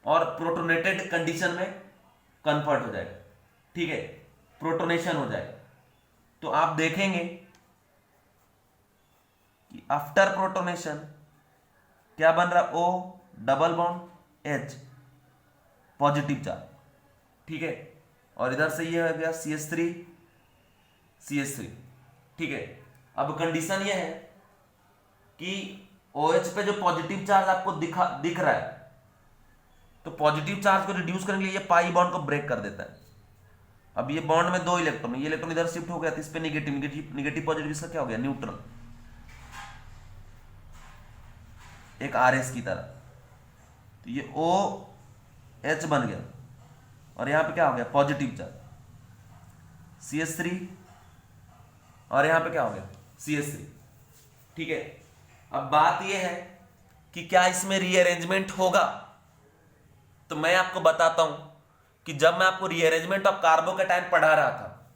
और प्रोटोनेटेड कंडीशन में कन्वर्ट हो जाएगा। ठीक है, प्रोटोनेशन हो जाएगा, तो आप देखेंगे कि आफ्टर प्रोटोनेशन क्या बन रहा, O double bond H positive charge. ठीक है, और इधर से ये हो गया CH3। ठीक है, अब कंडीशन ये है कि OH पे जो पॉजिटिव चार्ज आपको दिख रहा है, तो पॉजिटिव चार्ज को रिड्यूस करने के लिए ये पाई बॉन्ड को ब्रेक कर देता है। अब ये बॉन्ड में 2 इलेक्ट्रॉन, ये इलेक्ट्रॉन इधर शिफ्ट हो गया, तो इस पे निगेटिव पॉजिटिव, इसका क्या हो गया, न्यूट्रल, एक RS की तरह। तो ये OH बन गया, और यहां पे क्या हो गया, पॉजिटिव चार्ज CH3, और यहां पे क्या हो गया, CH3। ठीक है, अब बात यह है कि क्या इसमें रीअरेंजमेंट होगा, तो मैं आपको बताता हूं कि जब मैं आपको रीअरेंजमेंट ऑफ कार्बोकेटाइन पढ़ा रहा था,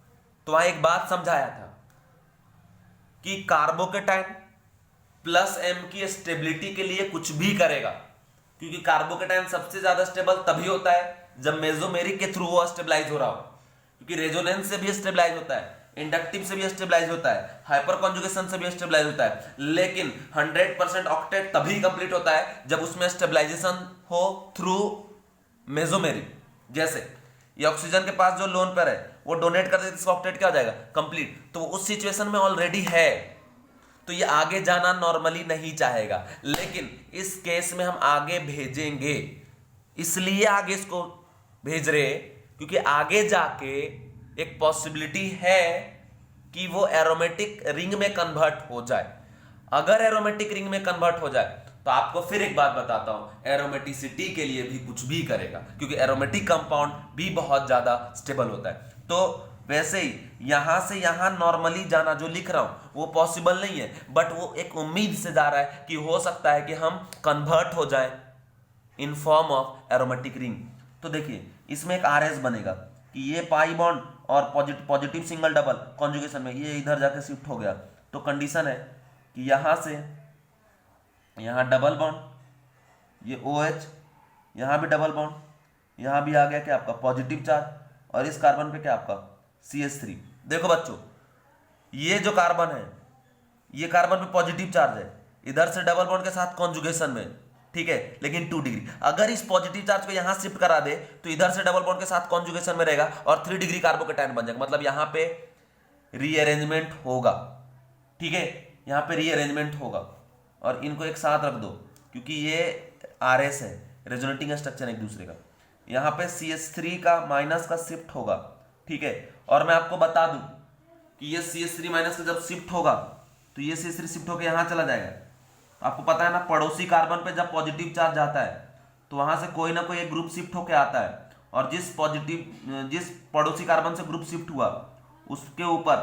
तो वहां एक बात समझाया था कि कार्बोकेटाइन +M की स्टेबिलिटी के लिए कुछ भी करेगा, क्योंकि कार्बोकेटाइन सबसे ज्यादा स्टेबल तभी होता है जब मेसोमेरिक के थ्रू वो स्टेबलाइज हो रहा हो, क्योंकि रेजोनेंस से भी स्टेबलाइज होता है, इंडक्टिव से भी स्टेबलाइज होता है, हाइपर कॉन्जुगेशन से भी स्टेबलाइज होता है, लेकिन 100% ऑक्टेट तभी कंप्लीट होता है जब उसमें स्टेबलाइजेशन हो थ्रू मेसोमेरिक। जैसे ये ऑक्सीजन के पास जो लोन पेयर है वो डोनेट कर देते, इसका ऑक्टेट क्या हो जाएगा, कंप्लीट, तो वो उस सिचुएशन में ऑलरेडी है, तो ये आगे जाना नॉर्मली नहीं चाहेगा, लेकिन इस केस में हम आगे भेजेंगे, इसलिए आगे इसको भेज रहे क्योंकि आगे जाके एक पॉसिबिलिटी है कि वो एरोमेटिक रिंग में कन्वर्ट हो जाए। अगर एरोमेटिक रिंग में कन्वर्ट हो जाए तो आपको फिर एक बात बताता हूं, एरोमेटिसिटी के लिए भी कुछ भी करेगा, क्योंकि एरोमेटिक कंपाउंड भी बहुत ज्यादा स्टेबल होता है। तो वैसे ही यहां से यहां नॉर्मली जाना जो लिख रहा हूं वो पॉसिबल नहीं है, बट वो एक उम्मीद से जा रहा है कि हो सकता है कि हम कन्वर्ट हो जाए in form of aromatic ring. तो देखिए इसमें एक RS बनेगा कि ये पाई बॉन्ड और पॉजिटिव सिंगल डबल कॉन्जुगेशन में ये इधर जाके शिफ्ट हो गया, तो कंडीशन है कि यहां से यहां डबल बॉन्ड, ये OH, यहां भी डबल बॉन्ड, यहां भी आ गया क्या आपका पॉजिटिव चार्ज, और इस कार्बन पे क्या आपका CH3। देखो बच्चों, ये जो कार्बन है, ये कार्बन पे पॉजिटिव चार्ज है, इधर से डबल बॉन्ड के साथ कॉन्जुगेशन में, ठीक है, लेकिन 2 डिग्री। अगर इस पॉजिटिव चार्ज को यहां शिफ्ट करा दे तो इधर से डबल बॉन्ड के साथ कॉन्जुगेशन में रहेगा और 3 डिग्री कार्बोकेटायन बन जाएगा, मतलब यहां पे रीअरेंजमेंट होगा। ठीक है, यहां पे रीअरेंजमेंट होगा और इनको एक साथ रख दो क्योंकि ये RS है, रेजोनेटिंग स्ट्रक्चर एक दूसरे का। यहां पे CH3 का माइनस का शिफ्ट होगा। ठीक है, और मैं आपको बता दूं कि ये CH3 माइनस का जब शिफ्ट होगा तो ये CH3 शिफ्ट होकर यहां चला जाएगा। आपको पता है ना, पड़ोसी कार्बन पे जब पॉजिटिव चार्ज जाता है तो वहां से कोई ना कोई एक ग्रुप शिफ्ट होकर आता है और जिस पड़ोसी कार्बन से ग्रुप शिफ्ट हुआ उसके ऊपर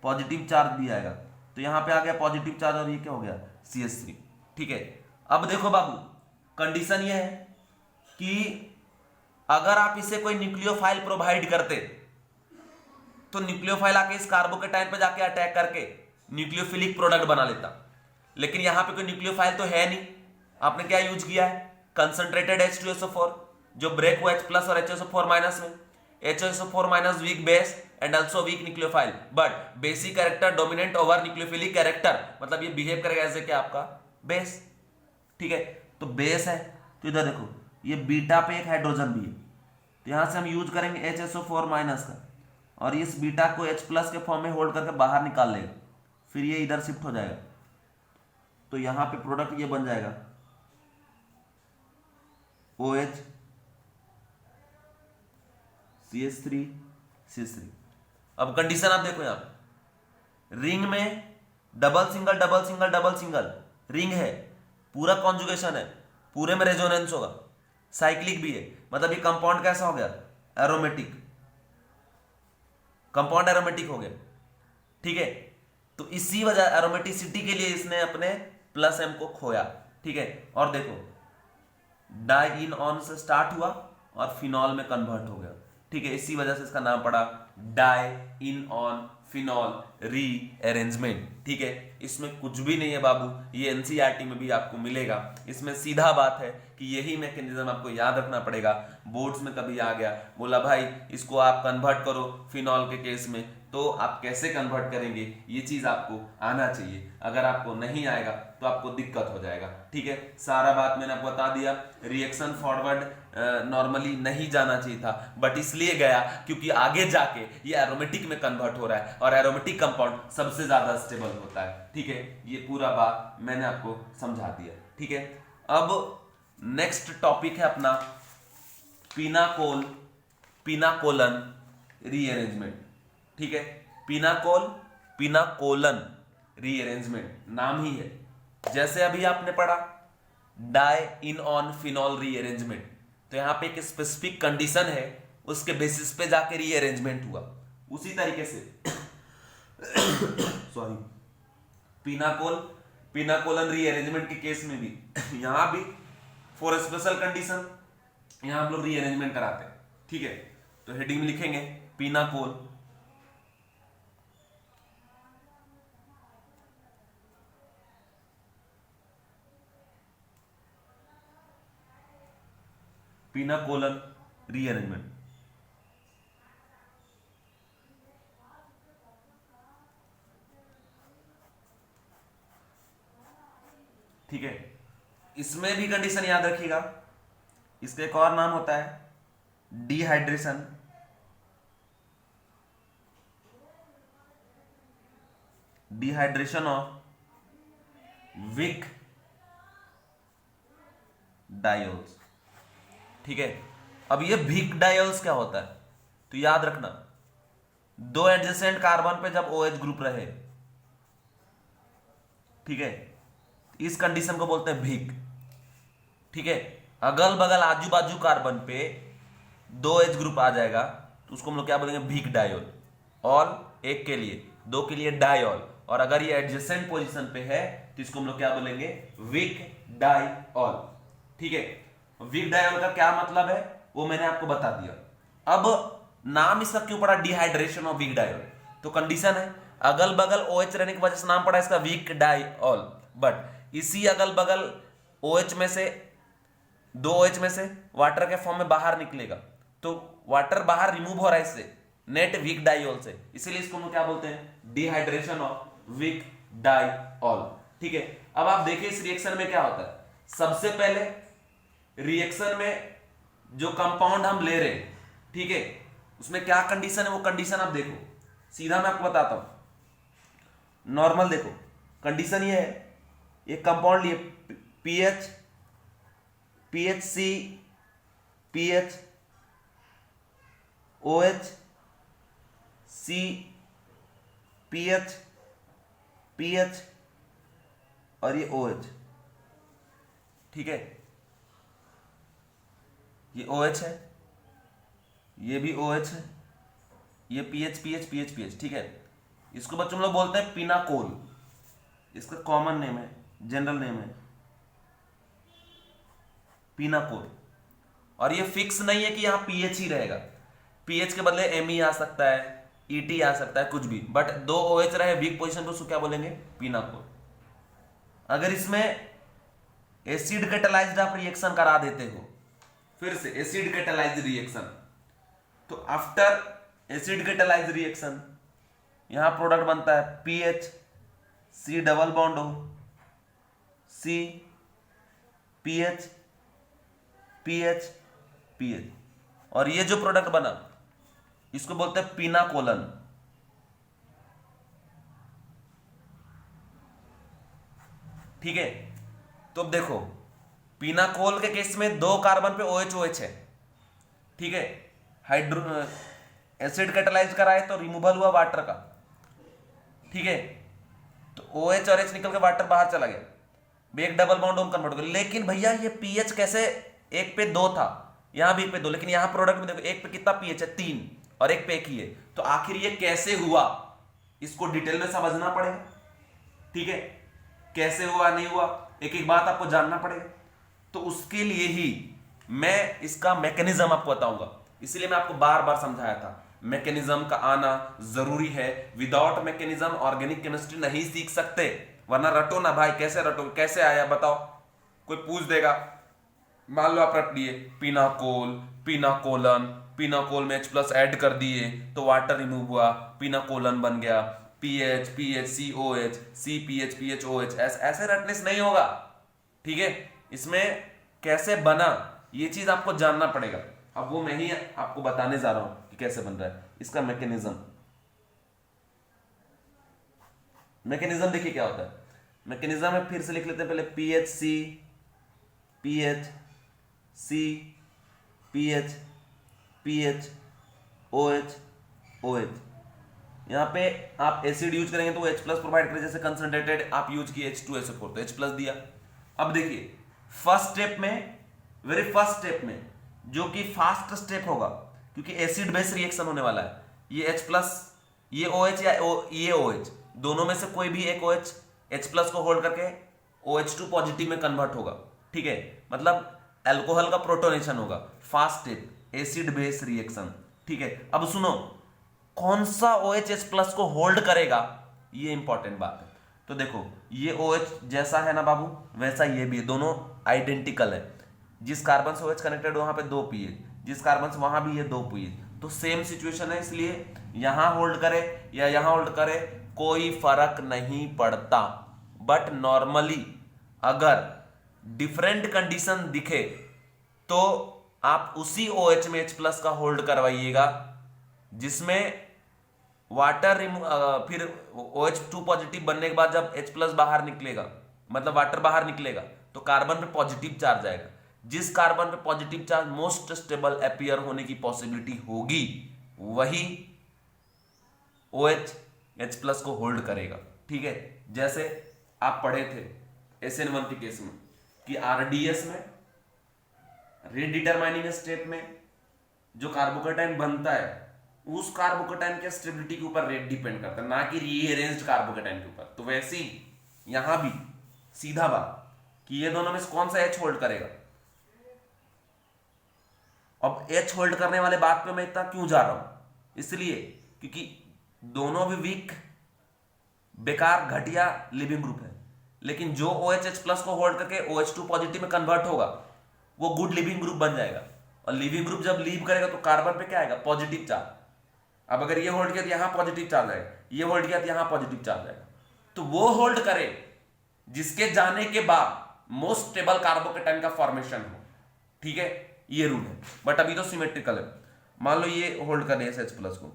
पॉजिटिव चार्ज दिया जाएगा। तो यहां पे आ गया पॉजिटिव चार्ज और ये क्या हो गया CH3। ठीक है, अब देखो बाबू, कंडीशन ये है कि अगर आप इसे कोई न्यूक्लियोफाइल प्रोवाइड करते तो न्यूक्लियोफाइल आके इस कार्बोकेटाइन पे जाके अटैक करके न्यूक्लियोफिलिक प्रोडक्ट बना लेता, लेकिन यहां पे कोई न्यूक्लियोफाइल तो है नहीं। आपने क्या यूज किया है, कंसंट्रेटेड H2SO4 जो ब्रेक हुआ H+ और HSO4- में। HSO4- weak base and also weak nucleophile, but basic character dominant over nucleophilic character, मतलब ये बिहेव करेगा ऐसे कि आपका बेस। ठीक है, तो बेस है तो इधर देखो ये बीटा पे एक हाइड्रोजन भी है, तो यहां से हम यूज करेंगे HSO4- का और इस बीटा को H+ के फॉर्म में होल्ड करके बाहर निकाल लेगा, फिर ये इधर शिफ्ट हो जाएगा तो यहां पे प्रोडक्ट ये बन जाएगा OH CH3 CH3। अब कंडीशन आप देखो, यहां पे रिंग में double single double single double single ring है, पूरा कॉन्जुगेशन है, पूरे में रेजोनेंस होगा, साइक्लिक भी है, मतलब ये कंपाउंड कैसा हो गया, एरोमेटिक, कंपाउंड एरोमेटिक हो गया। ठीक है, तो इसी वजह एरोमेटिसिटी के लिए इसने अपने +M को खोया। ठीक है, और देखो डाई इन ऑन से स्टार्ट हुआ और फिनॉल में कन्वर्ट हो गया। ठीक है, इसी वजह से इसका नाम पड़ा dienone phenol rearrangement. ठीक है, इसमें कुछ भी नहीं है बाबू, ये एनसीईआरटी में भी आपको मिलेगा। इसमें सीधा बात है कि यही मैकेनिज्म आपको याद रखना पड़ेगा। बोर्ड्स में कभी आ गया, बोला भाई इसको आप कन्वर्ट करो फिनॉल के केस में, तो आप कैसे कन्वर्ट करेंगे, ये चीज आपको आना चाहिए। अगर आपको नहीं आएगा तो आपको दिक्कत हो जाएगा। ठीक है, सारा बात मैंने आपको बता दिया। रिएक्शन फॉरवर्ड नॉर्मली नहीं जाना चाहिए था, बट इसलिए गया क्योंकि आगे जाके ये एरोमेटिक में कन्वर्ट हो रहा है और एरोमेटिक कंपाउंड सबसे ज्यादा स्टेबल होता है। ठीक है, ये पूरा बात मैंने आपको समझा दिया। ठीक है, अब नेक्स्ट टॉपिक है अपना पिनाकोलन रीअरेंजमेंट। ठीक है, पिनाकोलन रीअरेंजमेंट नाम ही है, जैसे अभी आपने पढ़ा dienone phenol rearrangement, तो यहां पे एक स्पेसिफिक कंडीशन है, उसके बेसिस पे जाके रीअरेंजमेंट हुआ। उसी तरीके से सॉरी पिनाकोलन रीअरेंजमेंट के केस में भी यहां भी फॉर स्पेशल कंडीशन यहां हम लोग रीअरेंजमेंट कराते हैं। ठीक है, तो हेडिंग में लिखेंगे पिनाकोलन रीअरेंजमेंट। ठीक है, इसमें भी कंडीशन याद रखिएगा, इसका एक और नाम होता है dehydration. Dehydration of vic diols. ठीक है, अब ये वीक डायोल्स क्या होता है, तो याद रखना, दो एडजेसेंट कार्बन पे जब OH ग्रुप रहे, ठीक है, इस कंडीशन को बोलते हैं वीक। ठीक है, अगल बगल आजू बाजू कार्बन पे 2 H ग्रुप आ जाएगा तो उसको हम लोग क्या बोलेंगे, वीक डायोल। ऑल एक के लिए, 2 के लिए डायोल, और अगर ये एडजेसेंट पोजीशन पे है तो इसको हम लोग क्या बोलेंगे, वीक डायोल। ठीक है, वीक डायोल का क्या मतलब है वो मैंने आपको बता दिया। अब नाम इसका क्यों पड़ा डिहाइड्रेशन ऑफ वीक डायोल, तो कंडीशन है अगल बगल OH रहने की वजह से नाम पड़ा इसका वीक डायोल, बट इसी अगल बगल OH में से 2 OH में से वाटर के फॉर्म में बाहर निकलेगा, तो वाटर बाहर रिमूव हो रहा है इससे, नेट वीक डायोल से, इसीलिए इसको हम क्या बोलते हैं, डिहाइड्रेशन ऑफ वीक डायोल। ठीक है, अब आप देखिए इस रिएक्शन में क्या होता है, सबसे पहले रिएक्शन में जो कंपाउंड हम ले रहे हैं, ठीक है, उसमें क्या कंडीशन है, वो कंडीशन आप देखो। सीधा मैं आपको बताता हूं। नॉर्मल देखो, कंडीशन ये है, एक कंपाउंड लिए पीएच, पीएचसी, पीएच, ओएच, सी, पीएच, पीएच और ये OH, ठीक है, ये OH है, ये भी OH है, ये पीएच पीएच पीएच पीएच, ठीक है। इसको बच्चों लोग बोलते हैं पिनाकोल, इसका कॉमन नेम है, जनरल नेम है पिनाकोल। और ये फिक्स नहीं है कि यहां पीएच ही रहेगा, पीएच के बदले एमई आ सकता है, ईटी आ सकता है, कुछ भी, बट दो OH रहे वीक पोजीशन पे, उसको क्या बोलेंगे, पिनाकोल। अगर इसमें एसिड कैटालाइज्ड आप रिएक्शन करा देते हो, फिर से एसिड कैटालाइज्ड रिएक्शन, तो आफ्टर एसिड कैटालाइज्ड रिएक्शन यहां प्रोडक्ट बनता है पीएच, सी डबल बॉन्ड हो, सी, पीएच, पीएच, पीएच, और ये जो प्रोडक्ट बना इसको बोलते हैं पिनाकोलन। ठीक है, तो अब देखो पिनाकोल के केस में दो कार्बन पे OH OH है, ठीक है, हाइड्रो एसिड कैटालाइज कराए तो रिमूवल हुआ वाटर का, ठीक है, तो OH और H निकल के वाटर बाहर चला गया, एक डबल बॉन्ड होम कन्वर्ट हो गया। लेकिन भैया ये पीएच कैसे, एक पे दो था, यहां भी एक पे दो, लेकिन यहां प्रोडक्ट में देखो एक पे कितना पीएच है, 3, और एक पे एक ही है, तो आखिर ये कैसे हुआ, इसको डिटेल में समझना पड़ेगा, ठीक है, कैसे हुआ नहीं हुआ, एक एक बात आपको जानना पड़ेगा। तो उसके लिए ही मैं इसका मैकेनिज्म आपको बताऊंगा, इसलिए मैं आपको बार बार समझाया था मैकेनिज्म का आना जरूरी है। विदाउट मैकेनिज्म ऑर्गेनिक केमिस्ट्री नहीं सीख सकते, वरना रटो ना भाई, कैसे रटो, कैसे आया बताओ, कोई पूछ देगा, मान लो आप रट लिए पिनाकोल, पिनाकोलन, पिनाकोल में H+ ऐड कर दिए तो वाटर रिमूव हुआ, पिनाकोलन बन गया, पीएच पीएच सी OH, सी पीएच पीएच OH, ऐसे रटने से नहीं होगा, ठीक है। इसमें कैसे बना ये चीज आपको जानना पड़ेगा, अब वो मैं ही आपको बताने जा रहा हूं कि कैसे बन रहा है इसका मैकेनिज्म। मैकेनिज्म देखिए क्या होता है, मैकेनिज्म में फिर से लिख लेते हैं पहले PHC, pH, C, PH, pH, OH, OH। यहां पे आप एसिड यूज करेंगे तो H+ प्रोवाइड करें, जैसे कंसंट्रेटेड आप यूज किए H2SO4 तो H+ दिया। अब देखिए फर्स्ट स्टेप में, वेरी फर्स्ट स्टेप में, जो कि फास्ट स्टेप होगा क्योंकि एसिड बेस रिएक्शन होने वाला है, ये H+, ये OH या ये OH, दोनों में से कोई भी एक OH H+ को होल्ड करके OH2 पॉजिटिव में कन्वर्ट होगा, ठीक है, मतलब अल्कोहल का प्रोटोनेशन होगा, fast step acid base reaction, ठीक है। अब सुनो कौन सा OH H+ को होल्ड करेगा, ये इंपॉर्टेंट बात है। तो देखो ये OH जैसा है ना बाबू, वैसा ये भी है, दोनों आइडेंटिकल है, जिस कार्बन से OH कनेक्टेड वहां पे 2 पीएच, जिस कार्बन से वहां भी ये 2 पीएच, तो सेम सिचुएशन है, इसलिए यहां होल्ड करे या यहां होल्ड करे कोई फर्क नहीं पड़ता। बट नॉर्मली अगर डिफरेंट कंडीशन दिखे तो आप उसी OH में H+ का होल्ड करवाइएगा जिसमें वाटर फिर OH2 पॉजिटिव बनने के बाद जब H+ बाहर निकलेगा, मतलब वाटर बाहर निकलेगा, तो कार्बन पे पॉजिटिव चार्ज आएगा, जिस कार्बन पे positive charge most stable appear होने की पॉसिबिलिटी होगी वही OH H+ को होल्ड करेगा, ठीक है। जैसे आप पढ़े थे SN1 के केस में कि RDS में रेडिटरमाइनिंग स्टेप में जो कार्बोकेटाइन बनता है उस कार्बोकेटाइन के स्टेबिलिटी के ऊपर रेट डिपेंड करता है, ना कि रीअरेंज्ड कार्बोकेटाइन के ऊपर। तो वैसे ही यहां भी सीधा बात कि ये दोनों में से कौन सा H होल्ड करेगा। अब H होल्ड करने वाले बात पे मैं इतना क्यों जा रहा हूं, इसलिए क्योंकि दोनों भी वीक बेकार घटिया लिविंग ग्रुप है, लेकिन जो OH H+ को होल्ड करके OH2 पॉजिटिव में कन्वर्ट होगा वो गुड लिविंग ग्रुप बन जाएगा, और लिविंग ग्रुप जब लीव करेगा तो कार्बन पे क्या आएगा, पॉजिटिव चार्ज। अब अगर ये होल्ड किया तो यहां पॉजिटिव चार्ज आएगा, ये होल्ड किया तो यहां पॉजिटिव चार्ज आएगा, तो वो होल्ड करे जिसके जाने के बाद मोस्ट स्टेबल कार्बोकेटाइन का फॉर्मेशन हो, ठीक है, ये रूल है। बट अभी तो सिमेट्रिकल है। मान लो ये होल्ड कर दिया H प्लस को,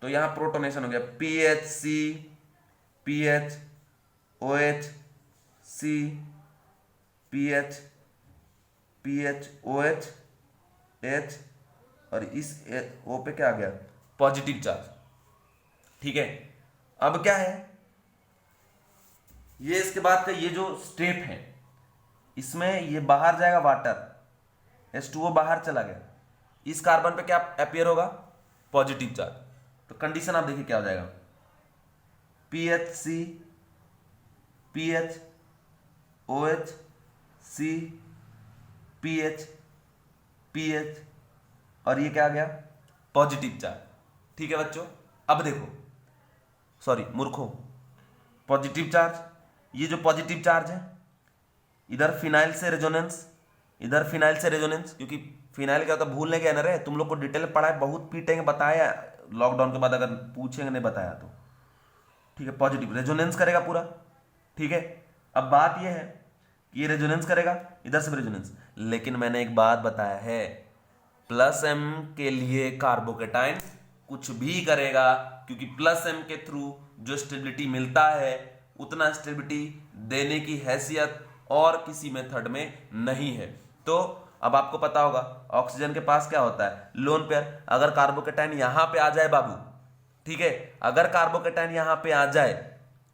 तो यहां प्रोटोनेशन हो गया PHC PH OH C PH PH OH H, और इस O पे क्या आ गया, पॉजिटिव चार्ज, ठीक है। अब क्या है, ये इसके बाद का ये जो स्टेप है, इसमें ये बाहर जाएगा वाटर, H2O बाहर चला गया, इस कार्बन पे क्या अपीयर होगा, पॉजिटिव चार्ज। तो कंडीशन आप देखिए क्या हो जाएगा, PHC PH OH C PH PH, और ये क्या आ गया, पॉजिटिव चार्ज, ठीक है बच्चों। अब देखो, सॉरी मूर्खों, पॉजिटिव चार्ज, ये जो पॉजिटिव चार्ज है, इधर फिनाइल से रेजोनेंस, इधर फिनाइल से रेजोनेंस, क्योंकि फिनाइल क्या होता है भूलने गया ना रे, तुम लोग को डिटेल में पढ़ाए, बहुत पीटेंगे, बताया लॉकडाउन के बाद, अगर पूछेंगे नहीं बताया तो, ठीक है। पॉजिटिव रेजोनेंस करेगा पूरा, ठीक है। अब बात यह है कि ये रेजोनेंस करेगा, इधर से भी रेजोनेंस, लेकिन मैंने एक बात बताया है, प्लस एम के लिए कार्बोकेटाइन कुछ भी करेगा, क्योंकि प्लस एम के थ्रू जो स्टेबिलिटी मिलता है उतना स्टेबिलिटी देने की हैसियत और किसी मेथड में नहीं है। तो अब आपको पता होगा ऑक्सीजन के पास क्या होता है, लोन पेयर। अगर कार्बोकेटाइन यहां पे आ जाए बाबू, ठीक है, अगर कार्बोकेटाइन यहां पे आ जाए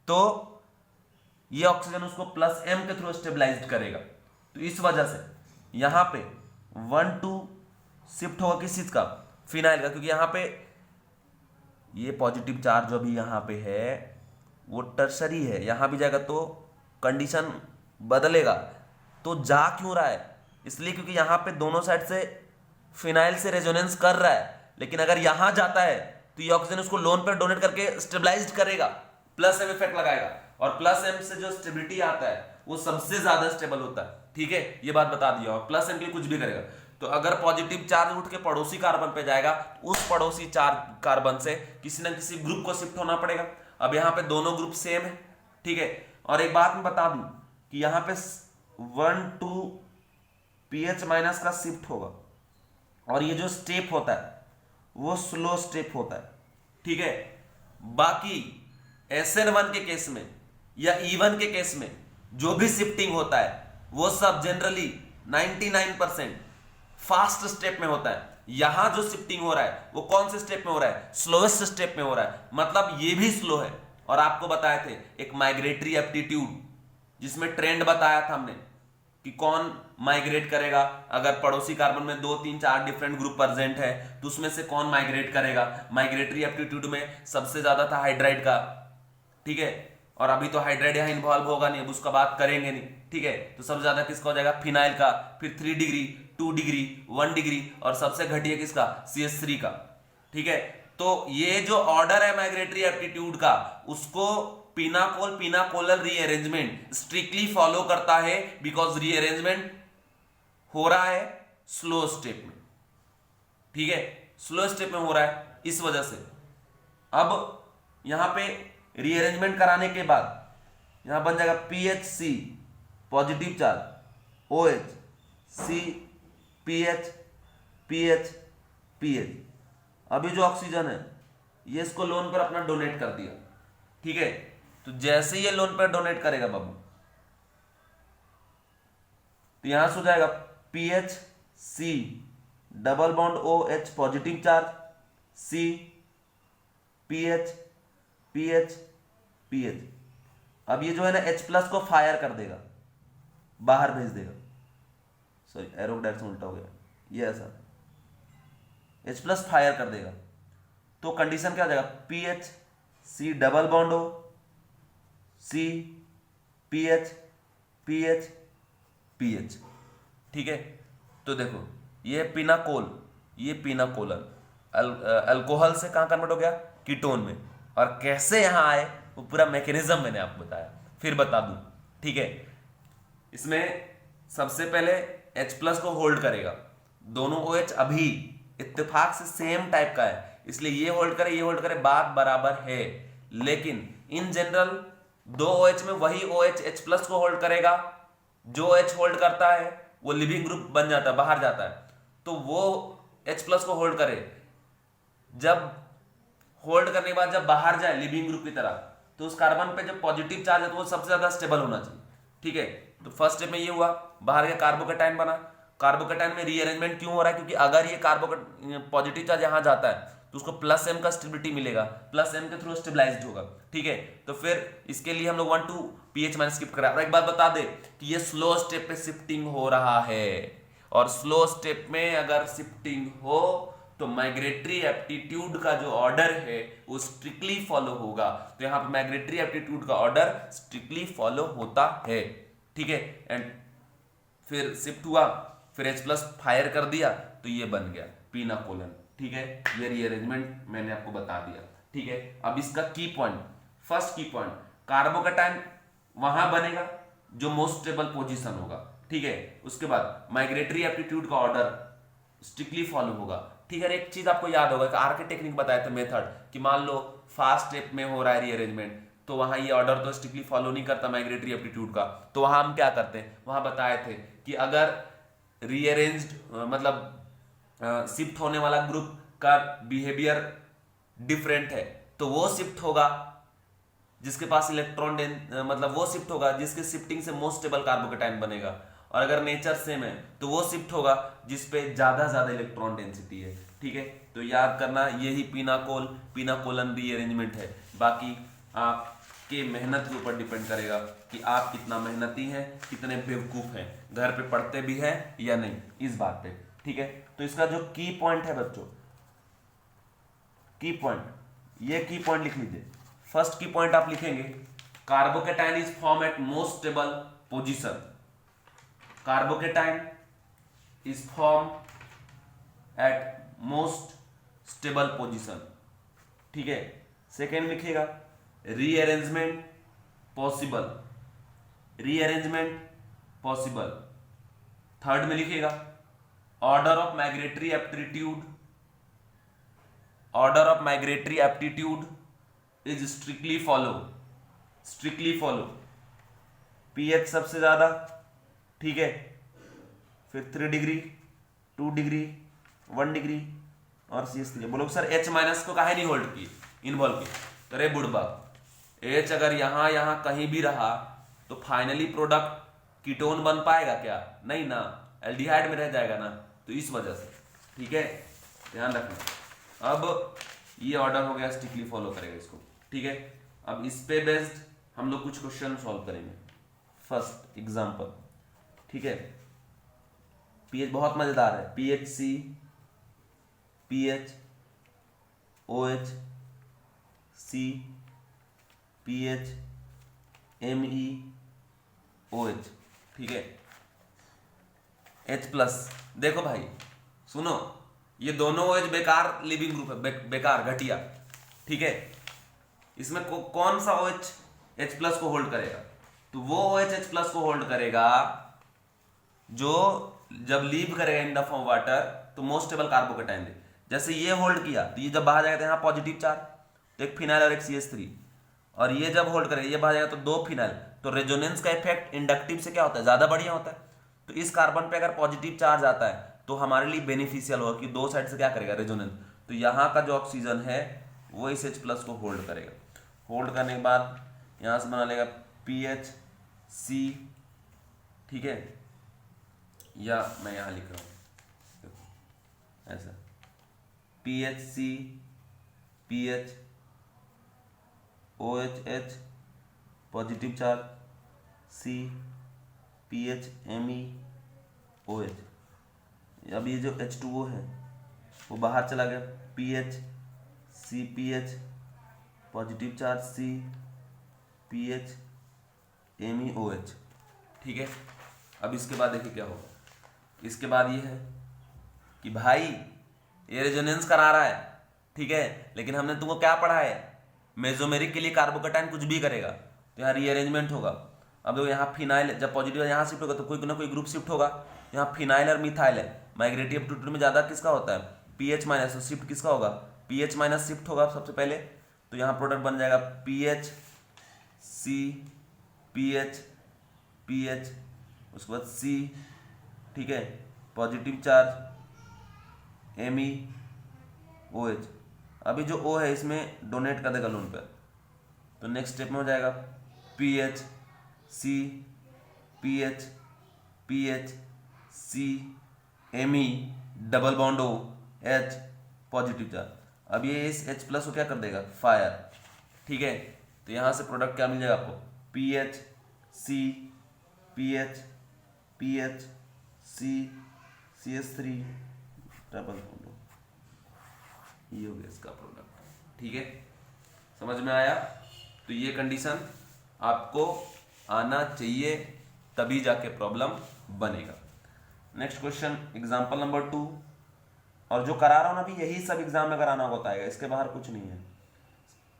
तो ये ऑक्सीजन उसको प्लस एम के थ्रू स्टेबलाइज्ड करेगा। तो इस वजह से यहां पे 1-2 शिफ्ट होगा किस चीज का, फिनाइल का, क्योंकि यहां पे ये पॉजिटिव चार्ज जो अभी यहां पे है वो टर्सरी है, यहां भी जाएगा तो कंडीशन बदलेगा। तो जा क्यों रहा है, इसलिए क्योंकि यहां पे दोनों साइड से फिनाइल से रेजोनेंस कर रहा है, लेकिन अगर यहां जाता है तो ये ऑक्सीजन उसको लोन पर डोनेट करके स्टेबलाइज्ड करेगा, प्लस एम इफेक्ट लगाएगा, और प्लस एम से जो स्टेबिलिटी आता है वो सबसे ज्यादा स्टेबल होता है, ठीक है, ये बात बता दिया। और प्लस एम के लिए कुछ भी करेगा, तो अगर पॉजिटिव चार्ज उठ के पड़ोसी कार्बन पे जाएगा, उस पड़ोसी चार्ज कार्बन से किसी ना किसी ग्रुप को शिफ्ट होना पड़ेगा। अब यहाँ पे दोनों ग्रुप सेम है, ठीक है। और एक बात मैं बता दूं कि यहाँ पे 1-2 पीएच माइनस का शिफ्ट होगा, और ये जो स्टेप होता है वो स्लो स्टेप होता है, ठीक है। बाकी SN1 के केस में या E1 के केस में जो भी शिफ्टिंग होता है वो सब जनरली 99% फास्ट स्टेप में होता है। यहां जो शिफ्टिंग हो रहा है वो कौन से स्टेप में हो रहा है, स्लोएस्ट स्टेप में हो रहा है, मतलब ये भी स्लो है। और आपको बताए थे एक माइग्रेटरी एप्टीट्यूड, जिसमें ट्रेंड बताया था हमने कि कौन माइग्रेट करेगा, अगर पड़ोसी कार्बन में 2, 3, 4 डिफरेंट ग्रुप प्रेजेंट है तो उसमें से कौन माइग्रेट करेगा। माइग्रेटरी एप्टीट्यूड में सबसे ज्यादा था हाइड्राइड का, ठीक है, और अभी तो हाइड्राइड यहां इन्वॉल्व होगा नहीं, अब उसका बात करेंगे नहीं, ठीक है। तो सबसे ज्यादा किसका हो जाएगा, फिनाइल का, फिर 3 डिग्री, 2 डिग्री, 1 डिग्री, और सबसे घटिया किसका, CH3 का, ठीक है। तो ये जो ऑर्डर है माइग्रेटरी एप्टीट्यूड का, उसको पिनाकोलर रीअरेंजमेंट स्ट्रिक्टली फॉलो करता है, बिकॉज रीअरेंजमेंट हो रहा है स्लो स्टेप में, ठीक है, स्लो स्टेप में हो रहा है, इस वजह से। अब यहां पे रीअरेंजमेंट कराने के बाद यहां बन जाएगा PHC positive charge, OH C PH PH PH। अभी जो ऑक्सीजन है ये इसको लोन पर अपना डोनेट कर दिया, ठीक है। तो जैसे ये लोन पर डोनेट करेगा बाबू, तो यहां से हो जाएगा PHC double bond OH positive charge, C PH PH PH। अब ये जो है ना H प्लस को फायर कर देगा, बाहर भेज देगा, सॉरी एरो का डायरेक्शन उल्टा हो गया, ये ऐसा H प्लस फायर कर देगा। तो कंडीशन क्या हो जाएगा, PHC डबल बॉन्ड हो, C PH PH PH, ठीक है। तो देखो ये पिनाकोल, ये पिनाकोलर अल्कोहल से कहां कन्वर्ट हो गया, कीटोन में, और कैसे यहां आए वो पूरा मैकेनिज्म मैंने आपको बताया, फिर बता दूं, ठीक है। इसमें सबसे पहले H प्लस को होल्ड करेगा, दोनों OH अभी इत्तेफाक से सेम टाइप का है, इसलिए ये होल्ड करे ये होल्ड करे, बात बराबर है। लेकिन इन जनरल 2 OH में वही OH H प्लस को होल्ड करेगा जो H होल्ड करता है वो लिविंग ग्रुप बन जाता है, बाहर जाता है, तो वो H प्लस को होल्ड करे। जब होल्ड करने के बाद जब बाहर जाए लिविंग ग्रुप की तरह, तो उस कार्बन पे जो पॉजिटिव चार्ज है तो वो सबसे ज्यादा स्टेबल होना चाहिए। ठीक है, तो फर्स्ट स्टेप में ये हुआ, बाहर गया कार्बोकेटाइन बना। कार्बोकेटाइन में रीअरेंजमेंट क्यों हो रहा है? क्योंकि अगर ये पॉजिटिव चार्ज यहां जाता है तो उसको प्लस एम का स्टेबिलिटी मिलेगा, प्लस एम के थ्रू स्टेबलाइज्ड होगा। ठीक है, तो फिर इसके लिए हम लोग 1 to pH माइनस स्किप करा। और एक बात बता दे कि ये स्लो स्टेप पे शिफ्टिंग हो रहा है, और स्लो स्टेप में अगर शिफ्टिंग हो तो माइग्रेटरी एप्टीट्यूड का जो ऑर्डर है वो स्ट्रिक्टली फॉलो होगा। तो यहाँ पे माइग्रेटरी एप्टीट्यूड का ऑर्डर स्ट्रिक्टली फॉलो होता है। ठीक है, एंड फिर शिफ्ट हुआ, फिर H प्लस फायर कर दिया तो ये बन गया पीनाकोलन। ठीक है, ये रीअरेंजमेंट मैंने आपको बता दिया। ठीक है, अब इसका की पॉइंट, फर्स्ट की पॉइंट, कार्बोकेटाइन वहां बनेगा जो मोस्ट स्टेबल पोजीशन होगा। ठीक है, उसके बाद माइग्रेटरी एप्टीट्यूड का ऑर्डर स्ट्रिक्टली फॉलो होगा। ठीक है, एक चीज आपको याद होगा कि आर के टेक्निक बताया था मेथड, कि मान लो फास्ट स्टेप में हो रहा है रीअरेंजमेंट, तो वहां ये ऑर्डर तो स्ट्रिक्टली फॉलो नहीं करता माइग्रेटरी एप्टीट्यूड का, तो वहां हम क्या करते हैं, वहां बताए थे कि अगर रीअरेंज्ड मतलब शिफ्ट होने वाला ग्रुप का बिहेवियर डिफरेंट है तो वो शिफ्ट होगा जिसके पास इलेक्ट्रॉन मतलब वो शिफ्ट होगा जिसके शिफ्टिंग से मोस्ट स्टेबल कार्बोकेटाइन बनेगा, और अगर नेचर सेम है तो वो शिफ्ट होगा जिसपे ज्यादा इलेक्ट्रॉन डेंसिटी है। ठीक है, तो याद करना यही पीनाकोलन रीअरेंजमेंट है। बाकी आपके मेहनत के ऊपर डिपेंड करेगा कि आप कितना मेहनती हैं, कितने बेवकूफ हैं, घर पे पढ़ते भी हैं या नहीं, इस बात पे। ठीक है, तो इसका जो की पॉइंट है बच्चों, की पॉइंट, ये की पॉइंट लिख लीजिए। फर्स्ट की पॉइंट आप लिखेंगे, carbocation is form at most stable position. Carbocation is form at most stable position. ठीक है, सेकेंड लिखिएगा, rearrangement possible, rearrangement possible. Third में लिखिएगा, order of migratory aptitude, order of migratory aptitude is strictly follow, strictly follow. PH सबसे ज्यादा, ठीक है, फिर 3 डिग्री, 2 डिग्री, 1 डिग्री और CH3। बोलो सर H माइनस को काहे नहीं होल्ड की, इन्वॉल्व की? अरे बुढ़बा, H अगर यहां कहीं भी रहा तो फाइनली प्रोडक्ट कीटोन बन पाएगा क्या? नहीं ना, एल्डिहाइड में रह जाएगा ना, तो इस वजह से। ठीक है, ध्यान रखना। अब ये ऑर्डर हो गया, स्ट्रिक्टली फॉलो करेगा इसको। ठीक है, अब इस पे बेस्ड हम लोग कुछ क्वेश्चन सॉल्व करेंगे। फर्स्ट एग्जांपल, ठीक है, पीएच बहुत मजेदार है, PHC, PH, OH, C, PH, Me, OH। ठीक है, H प्लस। देखो भाई सुनो, ये दोनों OH बेकार लिविंग ग्रुप है, बेकार घटिया। ठीक है, इसमें कौन सा OH H प्लस को होल्ड करेगा? तो वो OH H प्लस को होल्ड करेगा जो जब लीव करेगा इन द फॉर्म वाटर तो मोस्ट स्टेबल कार्बोकेटाइन दे। जैसे ये होल्ड किया तो ये जब बाहर जाएगा तो यहाँ पॉजिटिव चार्ज, तो एक फिनाइल और एक CH3, और ये जब होल्ड करेगा ये बाहर जाएगा तो 2 फिनाइल। तो रेजोनेंस का इफेक्ट इंडक्टिव से क्या होता है, ज्यादा बढ़िया होता है। तो इस कार्बन पे अगर पॉजिटिव चार्ज आता है तो हमारे लिए बेनिफिशियल होगा कि दो साइड से क्या करेगा, रेजोनेंस। तो यहाँ का जो ऑक्सीजन है वो इस H प्लस को होल्ड करेगा। होल्ड करने के बाद यहाँ से बना लेगा PHC, ठीक है, या मैं यहाँ लिख रहा हूँ ऐसा, PHC, PH, OH, positive charge, C, PH, Me, OH। अब ये जो H2O है वो बाहर चला गया, PH, CPH, positive charge, C, PH, Me, OH। ठीक है, अब इसके बाद देखिए क्या होगा। इसके बाद ये है कि भाई ये रेजोनेंस करा रहा है, ठीक है, लेकिन हमने तुमको क्या पढ़ा है, मेसोमेरिक के लिए कार्बोकेटाइन कुछ भी करेगा तो यहाँ रीअरेंजमेंट होगा। अब देखो यहाँ फिनाइल, जब पॉजिटिव यहाँ शिफ्ट होगा तो कोई ना कोई ग्रुप शिफ्ट होगा। यहाँ फिनाइल और मिथाइल है, माइग्रेटरी एप्टीट्यूड में ज्यादा किसका होता है, PH माइनस, तो शिफ्ट किसका होगा, PH माइनस शिफ्ट होगा सबसे पहले। तो यहाँ प्रोडक्ट बन जाएगा PH, C, PH, PH, उसके बाद सी, ठीक है, पॉजिटिव चार्ज MeOH। अभी जो O है इसमें डोनेट कर देगा लोन पर, तो नेक्स्ट स्टेप में हो जाएगा PH C PH PH C Me double bond O H positive charge. अब ये इस H प्लस को क्या कर देगा, फायर, ठीक है। तो यहाँ से प्रोडक्ट क्या मिल जाएगा आपको, PH C PH PH C CH3 double bond O, ये हो गया इसका प्रोडक्ट, ठीक है। समझ में आया? तो ये कंडीशन आपको आना चाहिए, तभी जाके प्रॉब्लम बनेगा। नेक्स्ट क्वेश्चन एग्जांपल नंबर 2, और जो करा रहा हूं ना अभी यही सब एग्जाम में कराना होता है, इसके बाहर कुछ नहीं है।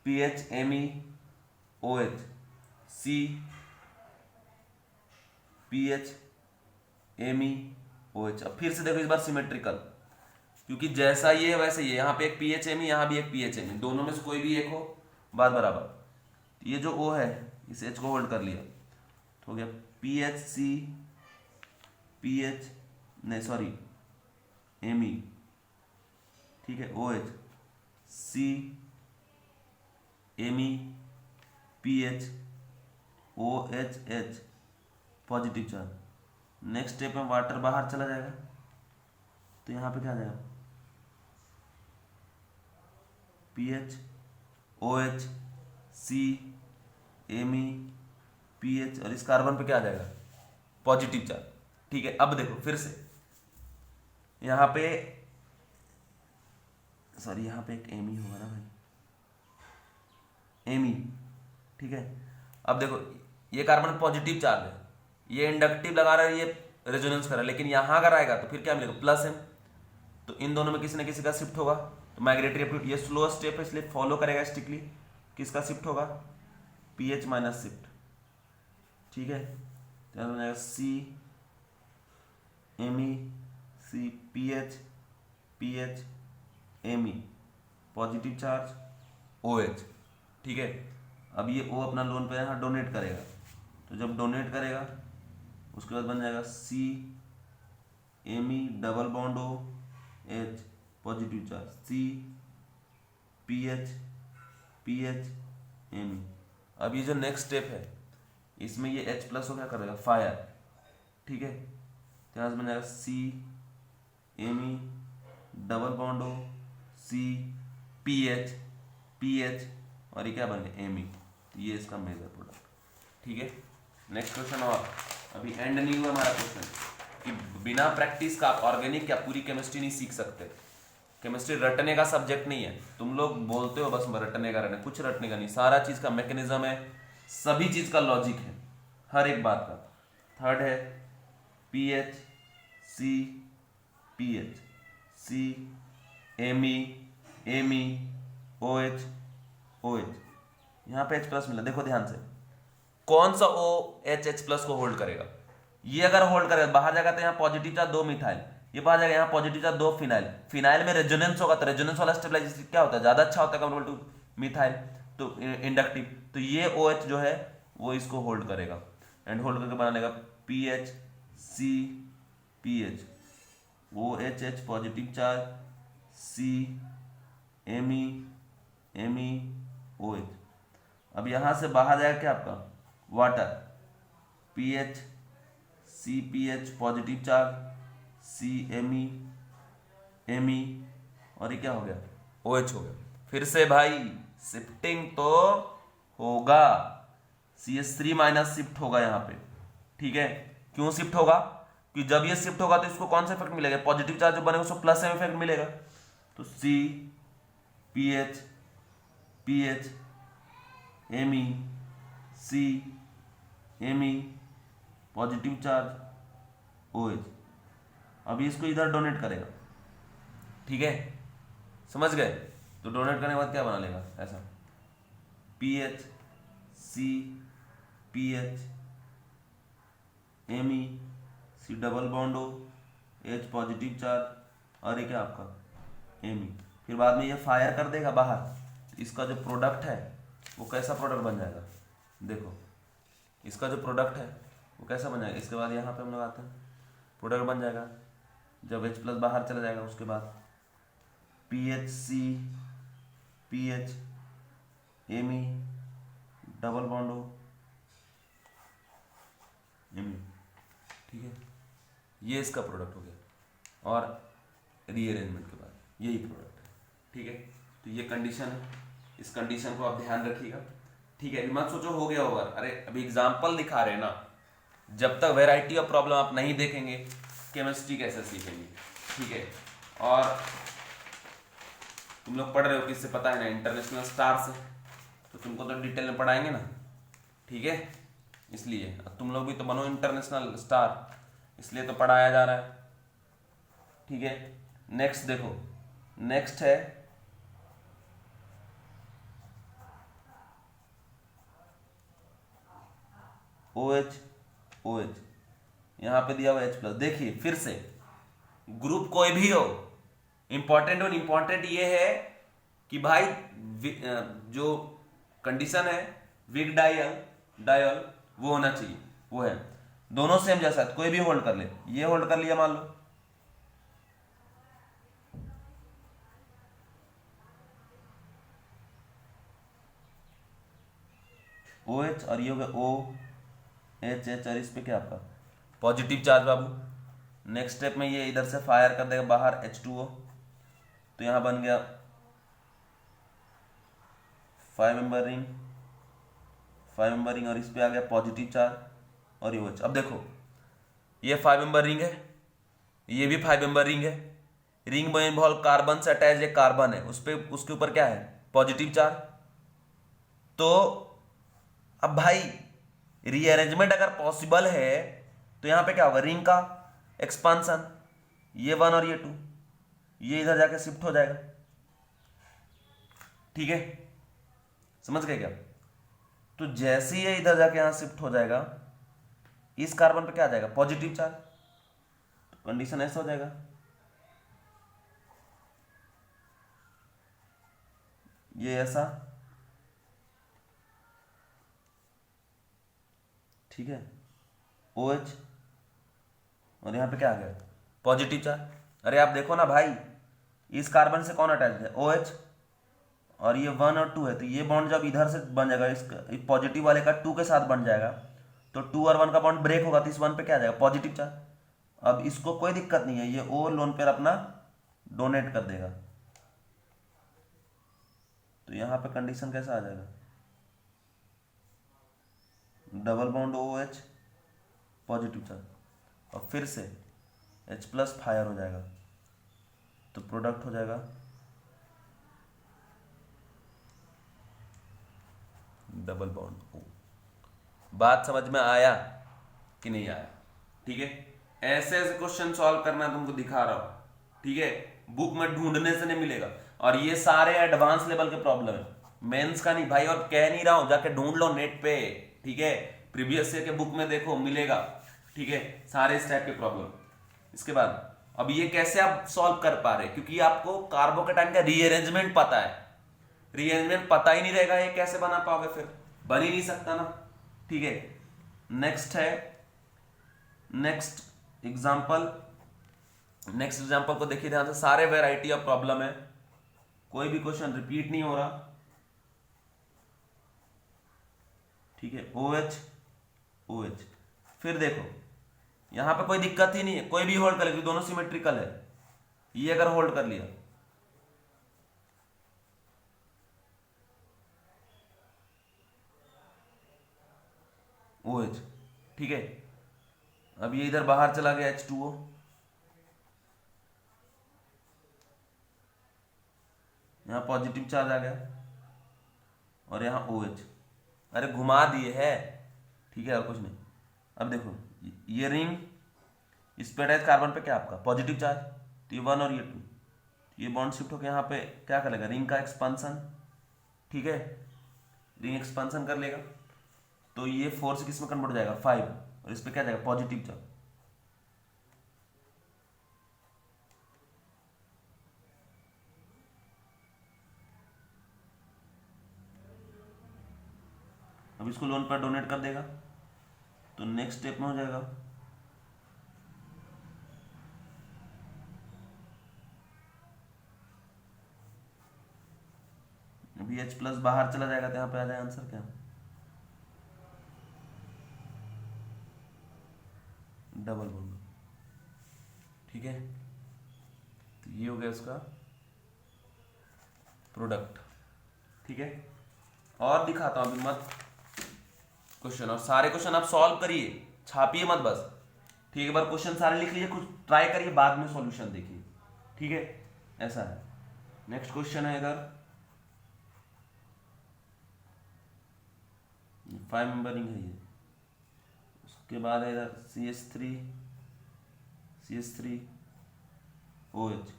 PH MeOH C PH MeOH। अब फिर से देखो इस बार सिमेट्रिकल, क्योंकि जैसा ये है वैसे ये, यहाँ पे एक PH Me, यहाँ भी एक PH Me, दोनों में से कोई भी एक हो बात बराबर। ये जो O है इस H को होल्ड कर लिया तो हो गया PH C PH नहीं सॉरी Me, ठीक है, OH C Me PH OH positive charge. Next step में वाटर बाहर चला जाएगा तो यहाँ पे क्या आ जाएगा, PH OH C Me PH, और इस कार्बन पे क्या आ जाएगा, पॉजिटिव चार्ज, ठीक है। अब देखो फिर से यहाँ पे सॉरी यहाँ पे एक Me होगा ना भाई, Me, ठीक है। अब देखो ये कार्बन पॉजिटिव चार्ज है, ये इंडक्टिव लगा रहा है, ये रेजोनेंस कर रहा है, लेकिन यहाँ अगर आएगा तो फिर क्या मिलेगा, प्लस M। तो इन दोनों में किसी न किसी का शिफ्ट होगा, तो माइग्रेटरी अपील, ये स्लो स्टेप है इसलिए फॉलो करेगा स्ट्रिक्टली, किसका शिफ्ट होगा, PH माइनस शिफ्ट, ठीक है। तो हो जाएगा C Me C PH PH Me positive charge OH, ठीक है। अब ये O अपना लोन पे यहाँ डोनेट करेगा, तो जब डोनेट करेगा उसके बाद बन जाएगा C Me double bond O H positive charge C PH PH Me। अब ये जो नेक्स्ट स्टेप है इसमें ये H प्लस को क्या करेगा, फायर, ठीक है। तो यहाँ से बन जाएगा C Me double bond O C PH PH, और ये क्या बन गया Me। तो ये इसका मेजर प्रोडक्ट, ठीक है। नेक्स्ट क्वेश्चन, और अभी एंड नहीं हुआ हमारा क्वेश्चन कि बिना प्रैक्टिस का आप ऑर्गेनिक या पूरी केमिस्ट्री नहीं सीख सकते। केमिस्ट्री रटने का सब्जेक्ट नहीं है, तुम लोग बोलते हो बस रटने का, रटने कुछ रटने का नहीं, सारा चीज का मैकेनिज्म है, सभी चीज का लॉजिक है, हर एक बात का। थर्ड है PH C PH C Me OH OH, यहाँ पे H प्लस मिला, देखो ध्यान से कौन सा OH प्लस को होल्ड करेगा, ये अगर होल्ड करेगा बाहर जाएगा तो यहाँ पॉजिटिव चार्ज 2 मिथाइल, ये बाहर जाएगा यहाँ पॉजिटिव चार्ज 2 फिनाइल, फिनाइल में रेजोनेंस होगा तो रेजोनेंस वाला स्टेबलाइजेशन क्या होता है, ज्यादा अच्छा होता है कंपेरेबल टू मिथाइल, तो इंडक्टिव, तो ये OH जो है वो इसको होल्ड करेगा, एंड होल्ड करके बना लेगा PH C PH OH positive charge C Me OH। अब यहां से बाहर जाएगा क्या आपका water, PH C PH positive charge C Me और ये क्या हो गया, OH हो गया। फिर से भाई शिफ्टिंग तो होगा, CH3 माइनस शिफ्ट होगा यहाँ पे, ठीक है। क्यों शिफ्ट होगा, कि जब ये शिफ्ट होगा तो इसको कौन सा इफेक्ट मिलेगा, पॉजिटिव चार्ज जो बनेगा उसको प्लस M इफेक्ट मिलेगा, तो C PH PH Me C Me positive charge OH। अभी इसको इधर डोनेट करेगा, ठीक है, समझ गए। तो डोनेट करने के बाद क्या बना लेगा ऐसा, PH C PH Me C double bond O H positive charge, और ये क्या आपका Me। फिर बाद में ये फायर कर देगा बाहर, इसका जो प्रोडक्ट है वो कैसा प्रोडक्ट बन जाएगा, देखो इसका जो प्रोडक्ट है वो कैसा बन जाएगा, इसके बाद यहाँ पे हम लगाते हैं, प्रोडक्ट बन जाएगा। जब H प्लस बाहर चला जाएगा उसके बाद PHC PH Me double bond हो Me, ठीक है, ये इसका प्रोडक्ट हो गया और रीअरेंजमेंट के बाद यही प्रोडक्ट है, ठीक है। तो ये कंडीशन है, इस कंडीशन को आप ध्यान रखिएगा, ठीक है। मत सोचो हो गया होगा, अरे अभी एग्जाम्पल दिखा रहे हैं ना, जब तक वैरायटी ऑफ प्रॉब्लम आप नहीं देखेंगे केमिस्ट्री कैसे सीखेंगे, ठीक है। और तुम लोग पढ़ रहे हो किससे, पता है ना, इंटरनेशनल स्टार से, तो तुमको तो डिटेल में पढ़ाएंगे ना, ठीक है। इसलिए अब तुम लोग भी तो बनो इंटरनेशनल स्टार, इसलिए तो पढ़ाया जा रहा है, ठीक है। नेक्स्ट देखो, नेक्स्ट है OH OH, यहां पे दिया हुआ H प्लस। देखिए फिर से ग्रुप कोई भी हो, इंपॉर्टेंट और इंपॉर्टेंट ये है कि भाई जो कंडीशन है विग डायल वो होना चाहिए, वो है दोनों सेम जैसा, कोई भी होल्ड कर ले, ये होल्ड कर लिया मान लो, OH और ये हो गया OH और इस पे क्या आपका पॉजिटिव चार्ज बाबू। नेक्स्ट स्टेप में ये इधर से फायर कर देगा बाहर H2O, तो यहां बन गया 5 मेंबर रिंग और इस पे आ गया पॉजिटिव चार्ज और ये OH। अब देखो ये 5 मेंबर रिंग है, ये भी 5 मेंबर रिंग है, रिंग में इन्वॉल्व कार्बन से अटैच एक कार्बन है, उस पे उसके ऊपर क्या है पॉजिटिव चार्ज। तो अब भाई रीअरेंजमेंट अगर पॉसिबल है तो यहां पे क्या होगा, रिंग का एक्सपांशन, ये 1 और ये 2, ये इधर जाके शिफ्ट हो जाएगा, ठीक है, समझ गए क्या। तो जैसे ही ये इधर जाके यहां शिफ्ट हो जाएगा, इस कार्बन पे क्या आ जाएगा पॉजिटिव चार्ज, तो कंडीशन ऐसा हो जाएगा, ये ऐसा, ठीक है, OH और यहां पे क्या आ गया पॉजिटिव चार्ज। अरे आप देखो ना भाई, इस कार्बन से कौन अटैच है OH, और ये 1 और 2 है, तो ये बॉन्ड जब इधर से बन जाएगा, इस पॉजिटिव वाले का 2 के साथ बन जाएगा, तो 2 और 1 का बॉन्ड ब्रेक होगा, तो इस 1 पे क्या आ जाएगा पॉजिटिव चार्ज। अब इसको कोई दिक्कत नहीं है, ये O लोन पेयर अपना डोनेट कर देगा, तो यहां पे कंडीशन कैसा आ जाएगा, double bond OH positive charge, और फिर से H प्लस फायर हो जाएगा, तो प्रोडक्ट हो जाएगा डबल बॉन्ड O। बात समझ में आया कि नहीं आया, ठीक है। ऐसे ऐसे क्वेश्चन सॉल्व करना तुमको दिखा रहा हूं, ठीक है, बुक में ढूंढने से नहीं मिलेगा, और ये सारे एडवांस लेवल के प्रॉब्लम है, मेंस का नहीं भाई, और कह नहीं रहा हूं, जाके ढूंढ लो नेट पे, ठीक है, प्रीवियस ईयर के बुक में देखो मिलेगा, ठीक है, सारे इस टाइप के प्रॉब्लम। इसके बाद अब ये कैसे आप सॉल्व कर पा रहे, क्योंकि आपको कार्बोकेटाइन का रीअरेंजमेंट पता है, रीअरेंजमेंट पता ही नहीं रहेगा, ये कैसे बना पाओगे, फिर बन ही नहीं सकता ना, ठीक है। नेक्स्ट है, नेक्स्ट एग्जांपल को देखिए ध्यान से, सारे वैरायटी ऑफ प्रॉब्लम है, कोई भी क्वेश्चन रिपीट नहीं हो रहा, ठीक है, OH। फिर देखो यहां पे कोई दिक्कत ही नहीं है, कोई भी होल्ड कर ले, दोनों सिमेट्रिकल है, ये अगर होल्ड कर लिया, OH, ठीक है। अब ये इधर बाहर चला गया H2O, यहां पॉजिटिव चार्ज आ गया, और यहां OH, अरे घुमा दिए है, ठीक है, और कुछ नहीं। अब देखो ये रिंग, इस पे अटैच कार्बन पे क्या आपका पॉजिटिव चार्ज, तो ये 1 और ये 2, ये बॉन्ड शिफ्ट होकर यहाँ पे क्या करेगा, रिंग का एक्सपांसन, ठीक है, रिंग एक्सपांसन कर लेगा, तो ये 4 से किस में कन्वर्ट हो जाएगा 5, और इस पे क्या जाएगा पॉजिटिव चार्ज। अब इसको लोन पर डोनेट कर देगा, तो नेक्स्ट स्टेप में हो जाएगा अभी H प्लस बाहर चला जाएगा तो यहाँ पे आ जाएगा आंसर क्या, डबल बॉन्ड। ठीक है, तो ये हो गया उसका प्रोडक्ट। ठीक है, और दिखाता हूं अभी मत क्वेश्चन, और सारे क्वेश्चन आप सॉल्व करिए, छापिए मत बस। ठीक है, एक बार क्वेश्चन सारे लिख लीजिए, कुछ ट्राई करिए, बाद में सॉल्यूशन देखिए। ठीक है, ऐसा है। नेक्स्ट क्वेश्चन है इधर 5 मेंबरिंग है ये। उसके बाद है इधर CH3 OH।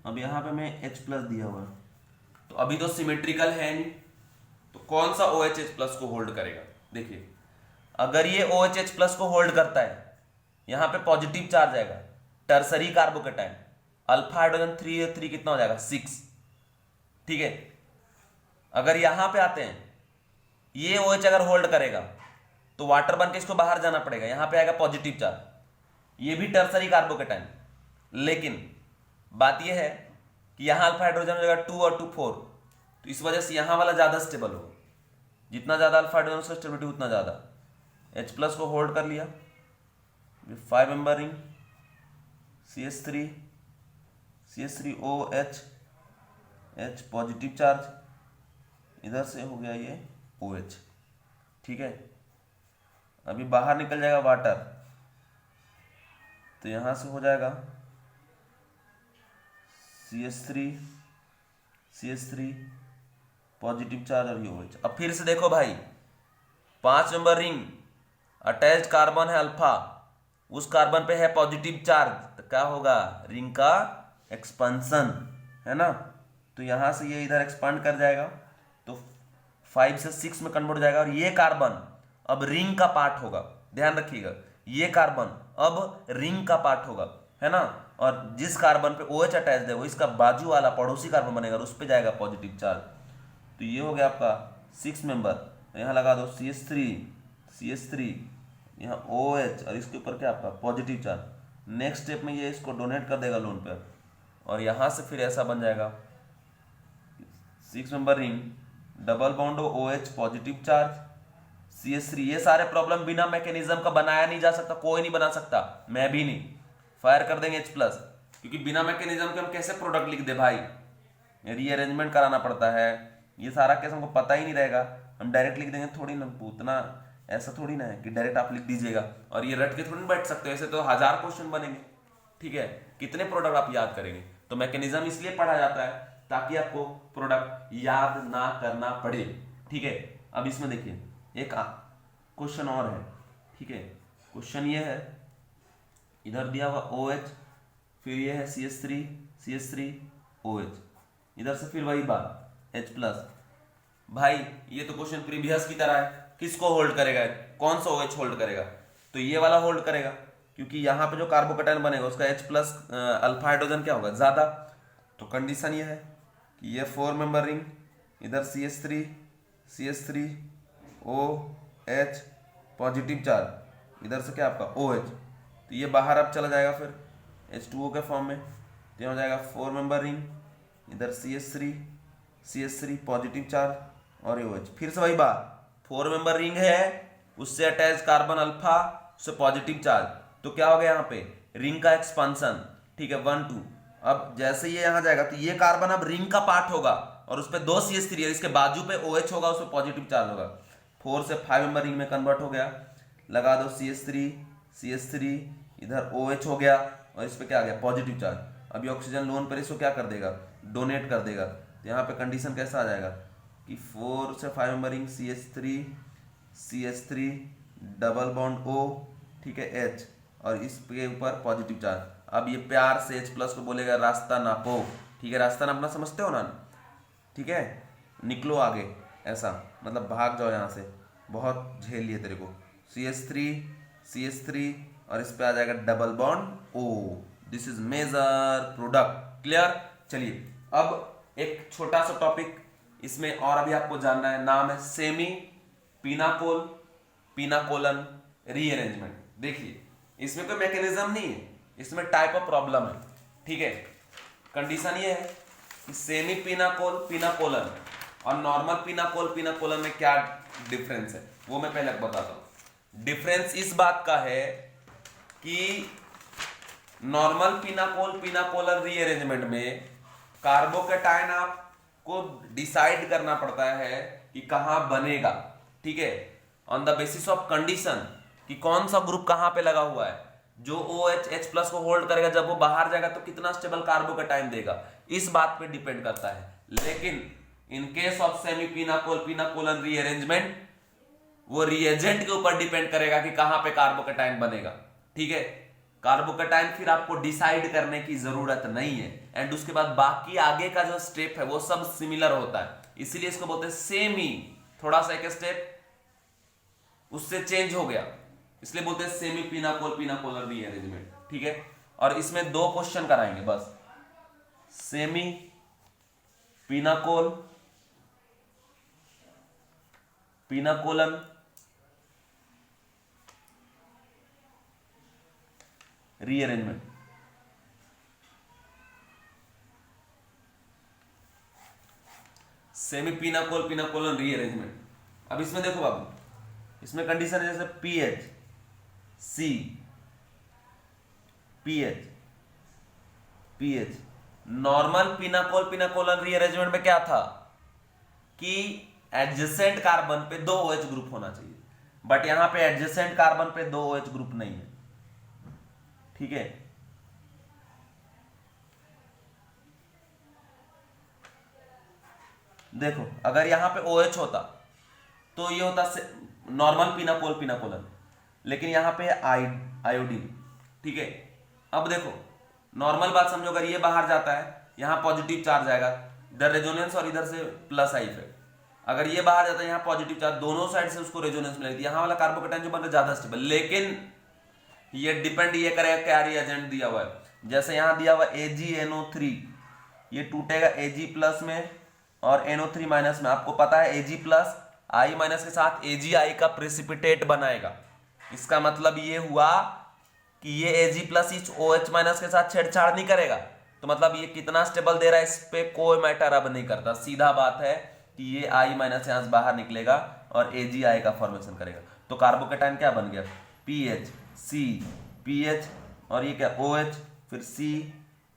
अब यहाँ पे मैं H प्लस दिया हुआ है, तो अभी तो सिमेट्रिकल है नहीं, तो कौन सा OH H प्लस को होल्ड करेगा। देखिए, अगर ये OH H प्लस को होल्ड करता है, यहाँ पे पॉजिटिव चार्ज आएगा, टर्सरी कार्बोकेटाइन, अल्फा हाइड्रोजन 3 कितना हो जाएगा 6। ठीक है, अगर यहां पे आते हैं, ये OH अगर होल्ड करेगा तो वाटर बन के इसको बाहर जाना पड़ेगा, यहां पे आएगा पॉजिटिव चार्ज, ये भी टर्सरी कार्बोकेटाइन। लेकिन बात यह है कि यहां अल्फा हाइड्रोजन हो जाएगा 2 और 2 4, तो इस वजह से यहां वाला ज्यादा स्टेबल होगा, जितना ज्यादा अल्फा हाइड्रोजन उसका स्टेबिलिटी उतना ज्यादा। H प्लस को होल्ड कर लिया, 5 member ring, CH3 OH, H positive charge, इधर से हो गया ये OH। ठीक है, अभी बाहर निकल जाएगा वाटर, तो यहां से हो जाएगा CH3 पॉजिटिव चार्ज और ये OH। अब फिर से देखो भाई, 5 नंबर रिंग, अटैच्ड कार्बन है अल्फा, उस कार्बन पे है पॉजिटिव चार्ज, तो क्या होगा, रिंग का एक्सपेंशन है ना। तो यहां से ये इधर एक्सपांड कर जाएगा, तो 5 से 6 में कन्वर्ट हो जाएगा, और ये कार्बन अब रिंग का पार्ट होगा। ध्यान रखिएगा, ये कार्बन अब रिंग का पार्ट होगा, है ना। और जिस कार्बन पे OH अटैच है वो इसका बाजू वाला पड़ोसी कार्बन बनेगा, और उस पर जाएगा पॉजिटिव चार्ज। तो ये हो गया आपका 6 मेंबर। यहाँ लगा दो CH3 यहाँ OH, और इसके ऊपर क्या आपका पॉजिटिव चार्ज। नेक्स्ट स्टेप में ये इसको डोनेट कर देगा लोन पे, और यहाँ से फिर ऐसा बन जाएगा 6 member ring, double bond OH positive charge, CH3। ये सारे प्रॉब्लम बिना मैकेनिज्म का बनाया नहीं जा सकता, कोई नहीं बना सकता, मैं भी नहीं। फायर कर देंगे H प्लस, क्योंकि बिना मैकेनिज्म के हम कैसे प्रोडक्ट लिख दे भाई, रीअरेंजमेंट कराना पड़ता है, ये सारा केस हमको पता ही नहीं रहेगा, हम डायरेक्ट लिख देंगे थोड़ी ना, उतना ऐसा थोड़ी ना है कि डायरेक्ट आप लिख दीजिएगा और ये रट के थोड़ी बैठ सकते हो, ऐसे तो 1000 क्वेश्चन बनेंगे। ठीक है, कितने प्रोडक्ट आप याद करेंगे। तो मैकेनिज्म इसलिए पढ़ा जाता है ताकि आपको प्रोडक्ट याद ना करना पड़े। ठीक है, अब इसमें देखिए एक क्वेश्चन और है। ठीक है, क्वेश्चन ये है, इधर दिया हुआ OH, फिर ये है CH3 OH, इधर से फिर वही बात H प्लस। भाई ये तो क्वेश्चन प्रीवियस की तरह है, किसको होल्ड करेगा, कौन सा OH होल्ड करेगा, तो ये वाला होल्ड करेगा, क्योंकि यहाँ पे जो कार्बोकेटाइन बनेगा उसका H प्लस अल्फा हाइड्रोजन क्या होगा ज्यादा। तो कंडीशन ये है कि ये 4 मेंबर रिंग, इधर CH3 OH पॉजिटिव चार्ज, इधर से क्या आपका OH, तो ये बाहर अब चला जाएगा फिर H2O के फॉर्म में, तो हो जाएगा 4 मेंबर रिंग, इधर CH3 पॉजिटिव चार्ज और ये OH। फिर से वही बात, 4 मेंबर रिंग है, उससे अटैच कार्बन अल्फा, उससे पॉजिटिव चार्ज, तो क्या हो गया यहाँ पे रिंग का एक्सपांशन। ठीक है, 1 2। अब जैसे ये यहाँ जाएगा तो ये कार्बन अब रिंग का पार्ट होगा, और उस पर 2 CH3 है, इसके बाजू पे OH होगा, उस पर पॉजिटिव चार्ज होगा। 4 से 5 मेंबर रिंग में कन्वर्ट हो गया, लगा दो CH3 इधर OH हो गया, और इस पर क्या आ गया पॉजिटिव चार्ज। अभी ऑक्सीजन लोन पर इसको क्या कर देगा, डोनेट कर देगा। तो यहाँ पे कंडीशन कैसा आ जाएगा कि 4 से 5 member ring CH3 double bond O, ठीक है H, और इसके ऊपर पॉजिटिव चार्ज। अब ये प्यार से H प्लस को बोलेगा रास्ता नापो। ठीक है, रास्ता नापना समझते हो ना। ठीक है, निकलो आगे, ऐसा मतलब भाग जाओ यहाँ से, बहुत झेल लिए तेरे को। CH3 और इस पे आ जाएगा double bond O। This is major product. Clear. चलिए अब एक छोटा सा टॉपिक इसमें और अभी आपको जानना है, नाम है सेमी पिनाकोल, पिनाकोलन रीअरेंजमेंट। देखिए इसमें कोई मैकेनिज्म नहीं है, इसमें टाइप ऑफ प्रॉब्लम है, ठीक है। कंडीशन ये है कि सेमी पिनाकोल पिनाकोलन और नॉर्मल पिनाकोल पिनाकोलन में क्या डिफरेंस है वो मैं पहले बताता हूं। डिफरेंस इस बात का है कि नॉर्मल पिनाकोल पिनाकोलन रीअरेंजमेंट में कार्बोकैटायन आपको डिसाइड करना पड़ता है कि कहां बनेगा, ठीक है, on the basis of condition कि कौन सा ग्रुप कहां पे लगा हुआ है। जो OH H+ को होल्ड करेगा जब वो बाहर जाएगा तो कितना स्टेबल कार्बोकैटायन देगा, इस बात पे डिपेंड करता है। लेकिन in case of semi pinacol pinacolone rearrangement वो रिएजेंट के ऊपर डिपेंड करेगा कि कहां पे कार्बोकैटायन बनेगा, ठीक है। कार्बोकैटायन फिर आपको डिसाइड करने की जरूरत नहीं है, एंड उसके बाद बाकी आगे का जो स्टेप है वो सब सिमिलर होता है, इसीलिए इसको बोलते हैं सेमी। थोड़ा सा एक स्टेप उससे चेंज हो गया, इसलिए बोलते हैं सेमी पिनाकोल पिनाकोलर रीअरेंजमेंट, ठीक है। और इसमें 2 क्वेश्चन कराएंगे बस, semi pinacol pinacolone rearrangement. Semi pinacol pinacolone rearrangement. अब इसमें देखो बाबू, इसमें कंडीशन है जैसे PH C PH PH. Normal pinacol pinacolone rearrangement में क्या था कि एडजेसेंट कार्बन पे 2 OH ग्रुप होना चाहिए, बट यहां पे एडजेसेंट कार्बन पे 2 OH ग्रुप नहीं है, ठीक है। देखो अगर यहां पे OH होता तो ये होता नॉर्मल पिनाकोल पिनाकोलन, लेकिन यहां पे आयोडीन, ठीक है। अब देखो नॉर्मल बात समझो, अगर ये बाहर जाता है यहां पॉजिटिव चार्ज आएगा, इधर रेजोनेंस और इधर से प्लस आई इफेक्ट। अगर ये बाहर जाता है यहां पॉजिटिव चार्ज, दोनों साइड से उसको रेजोनेंस मिलेगी, यहां वाला कार्बोकैटायन जो बन रहा है ज्यादा स्टेबल। लेकिन ये डिपेंड ये करेगा क्या रिएजेंट दिया हुआ है। जैसे यहां दिया हुआ AgNO3, ये टूटेगा Ag+ में और NO3- में। आपको पता है Ag+ I- के साथ AgI का प्रेसिपिटेट बनाएगा। इसका मतलब ये हुआ कि ये Ag+ इस OH- के साथ छेड़छाड़ नहीं करेगा, तो मतलब ये कितना स्टेबल दे रहा है इस पे कोई मैटर अब नहीं करता। सीधा बात है कि ये I- यहां से बाहर निकलेगा और AgI का फॉर्मेशन करेगा। तो कार्बोकैटायन क्या बन गया, PH C PH और ये क्या OH, फिर C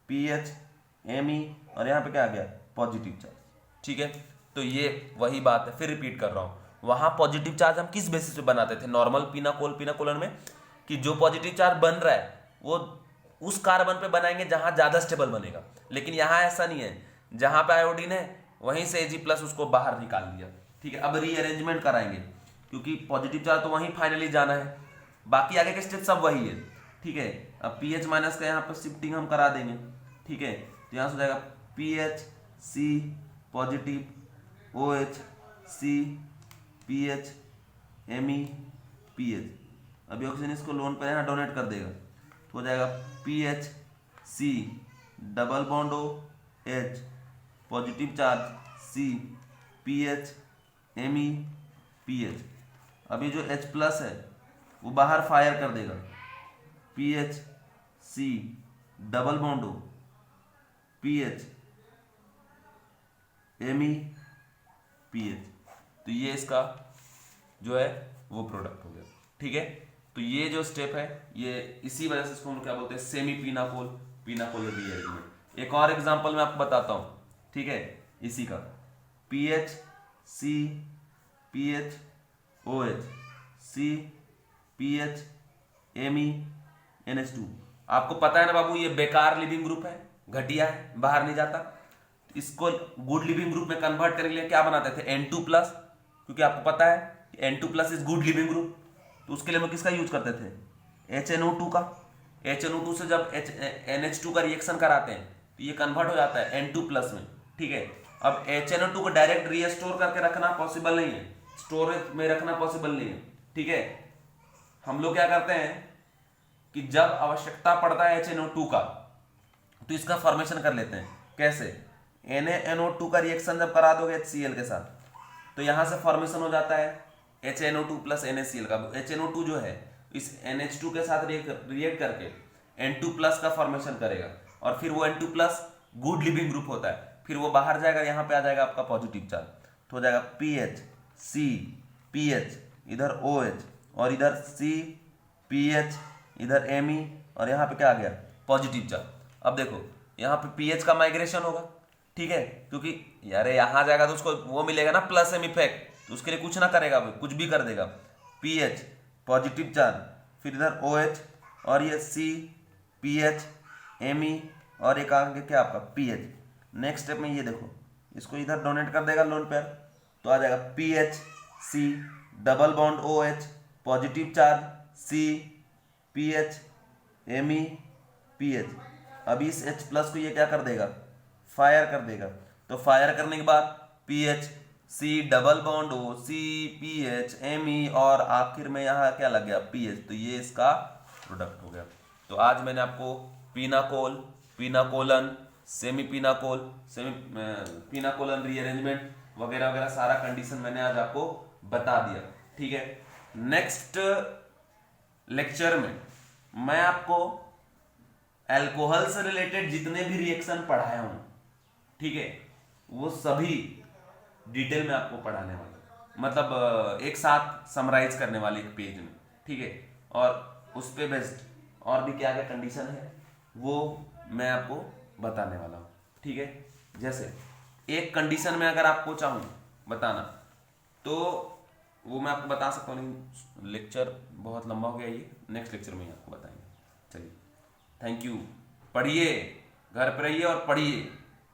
PH Me और यहां पे क्या आ गया पॉजिटिव चार्ज, ठीक है। तो ये वही बात है, फिर रिपीट कर रहा हूं। वहां पॉजिटिव चार्ज हम किस बेसिस पे बनाते थे नॉर्मल पिनाकोल पिनाकोलन में, कि जो पॉजिटिव चार्ज बन रहा है वो उस कार्बन पे बनाएंगे जहां ज्यादा स्टेबल बनेगा। लेकिन यहां ऐसा नहीं है, जहां पे आयोडीन है वहीं से Ag+ उसको बाहर निकाल दिया, ठीक है। अब रीअरेंजमेंट कराएंगे क्योंकि पॉजिटिव चार्ज तो वहीं फाइनली जाना है, बाकी आगे के स्टेप सब वही है, ठीक है। अब PH- का यहाँ पर शिफ्टिंग हम करा देंगे, ठीक है। तो यहाँ से हो जाएगा PH C positive OH C PH Me PH। अभी ऑक्सीजन इसको लोन पर यहाँ डोनेट कर देगा तो हो जाएगा PH C double bond OH positive charge C PH Me PH। अभी जो H+ है वो बाहर फायर कर देगा, PH C double bond PH Me PH। तो ये इसका जो है वो प्रोडक्ट हो गया, ठीक है। तो ये जो स्टेप है ये इसी वजह से इसको हम क्या बोलते हैं सेमी पिनाकोल पिनाकोल रीअरेंजमेंट। एक और एग्जांपल मैं आपको बताता हूं, ठीक है, इसी का PH C PH OH C PH Me NH2। आपको पता है ना बाबू ये बेकार लिविंग ग्रुप है, घटिया है, बाहर नहीं जाता। इसको गुड लिविंग ग्रुप में कन्वर्ट करने के लिए क्या बनाते थे N2+, क्योंकि आपको पता है कि N2+ is good leaving group, तो उसके लिए हम किसका यूज करते थे HNO2 का। HNO2 से जब NH2 का रिएक्शन कराते हैं तो ये कन्वर्ट हो जाता है N2+ में, ठीक है। अब HNO2 को डायरेक्ट रीस्टोर करके रखना पॉसिबल नहीं है, स्टोरेज में रखना पॉसिबल नहीं है, ठीक है। हम लोग क्या करते हैं कि जब आवश्यकता पड़ता है HNO2 का तो इसका फॉर्मेशन कर लेते हैं। कैसे, NaNO2 का रिएक्शन जब करा दोगे HCl के साथ तो यहां से फॉर्मेशन हो जाता है HNO2 प्लस NaCl का, HNO2 जो है इस NH2 के साथ रिएक्ट करके N2 प्लस का फॉर्मेशन करेगा और फिर वो N2 plus good leaving group होता है, फिर वो बाहर जाएगा, यहाँ पे आ जाएगा आपका पॉजिटिव चार्ज, तो हो जाएगा PH C PH, इधर OH और इधर C PH, इधर Me और यहाँ पे क्या आ गया पॉजिटिव चार्ज। अब देखो यहाँ पे PH का माइग्रेशन होगा, ठीक है, क्योंकि यार यहाँ जाएगा तो उसको वो मिलेगा ना प्लस एम इफेक्ट, तो उसके लिए कुछ ना करेगा, कुछ भी कर देगा। PH पॉजिटिव चार्ज, फिर इधर OH और ये C PH Me और एक आगे क्या आपका PH। नेक्स्ट स्टेप में ये देखो इसको इधर डोनेट कर देगा लोन पेयर, तो आ जाएगा PH C double bond OH positive charge C PH Me PH। अब इस H प्लस को ये क्या कर देगा फायर कर देगा, तो फायर करने के बाद PH C double bond O C PH Me और आखिर में यहाँ क्या लग गया PH, तो ये इसका प्रोडक्ट हो गया। तो आज मैंने आपको pinacol, पिनाकोलन, semi pinacol, pinacolone rearrangement वगैरह वगैरह सारा कंडीशन मैंने आज आपको बता दिया, ठीक है। नेक्स्ट लेक्चर में मैं आपको अल्कोहल से रिलेटेड जितने भी रिएक्शन पढ़ाया हूं, ठीक है, वो सभी डिटेल में आपको पढ़ाने वाला, मतलब एक साथ समराइज करने वाले एक पेज में, ठीक है, और उस पे बेस्ड और भी क्या क्या कंडीशन है वो मैं आपको बताने वाला हूँ, ठीक है। जैसे एक कंडीशन में अगर आपको चाहूँ बताना तो वो मैं आपको बता सकता हूँ, लेकिन लेक्चर बहुत लंबा हो गया, ये नेक्स्ट लेक्चर में ही आपको बताएंगे। चलिए, थैंक यू। पढ़िए, घर पर रहिए और पढ़िए।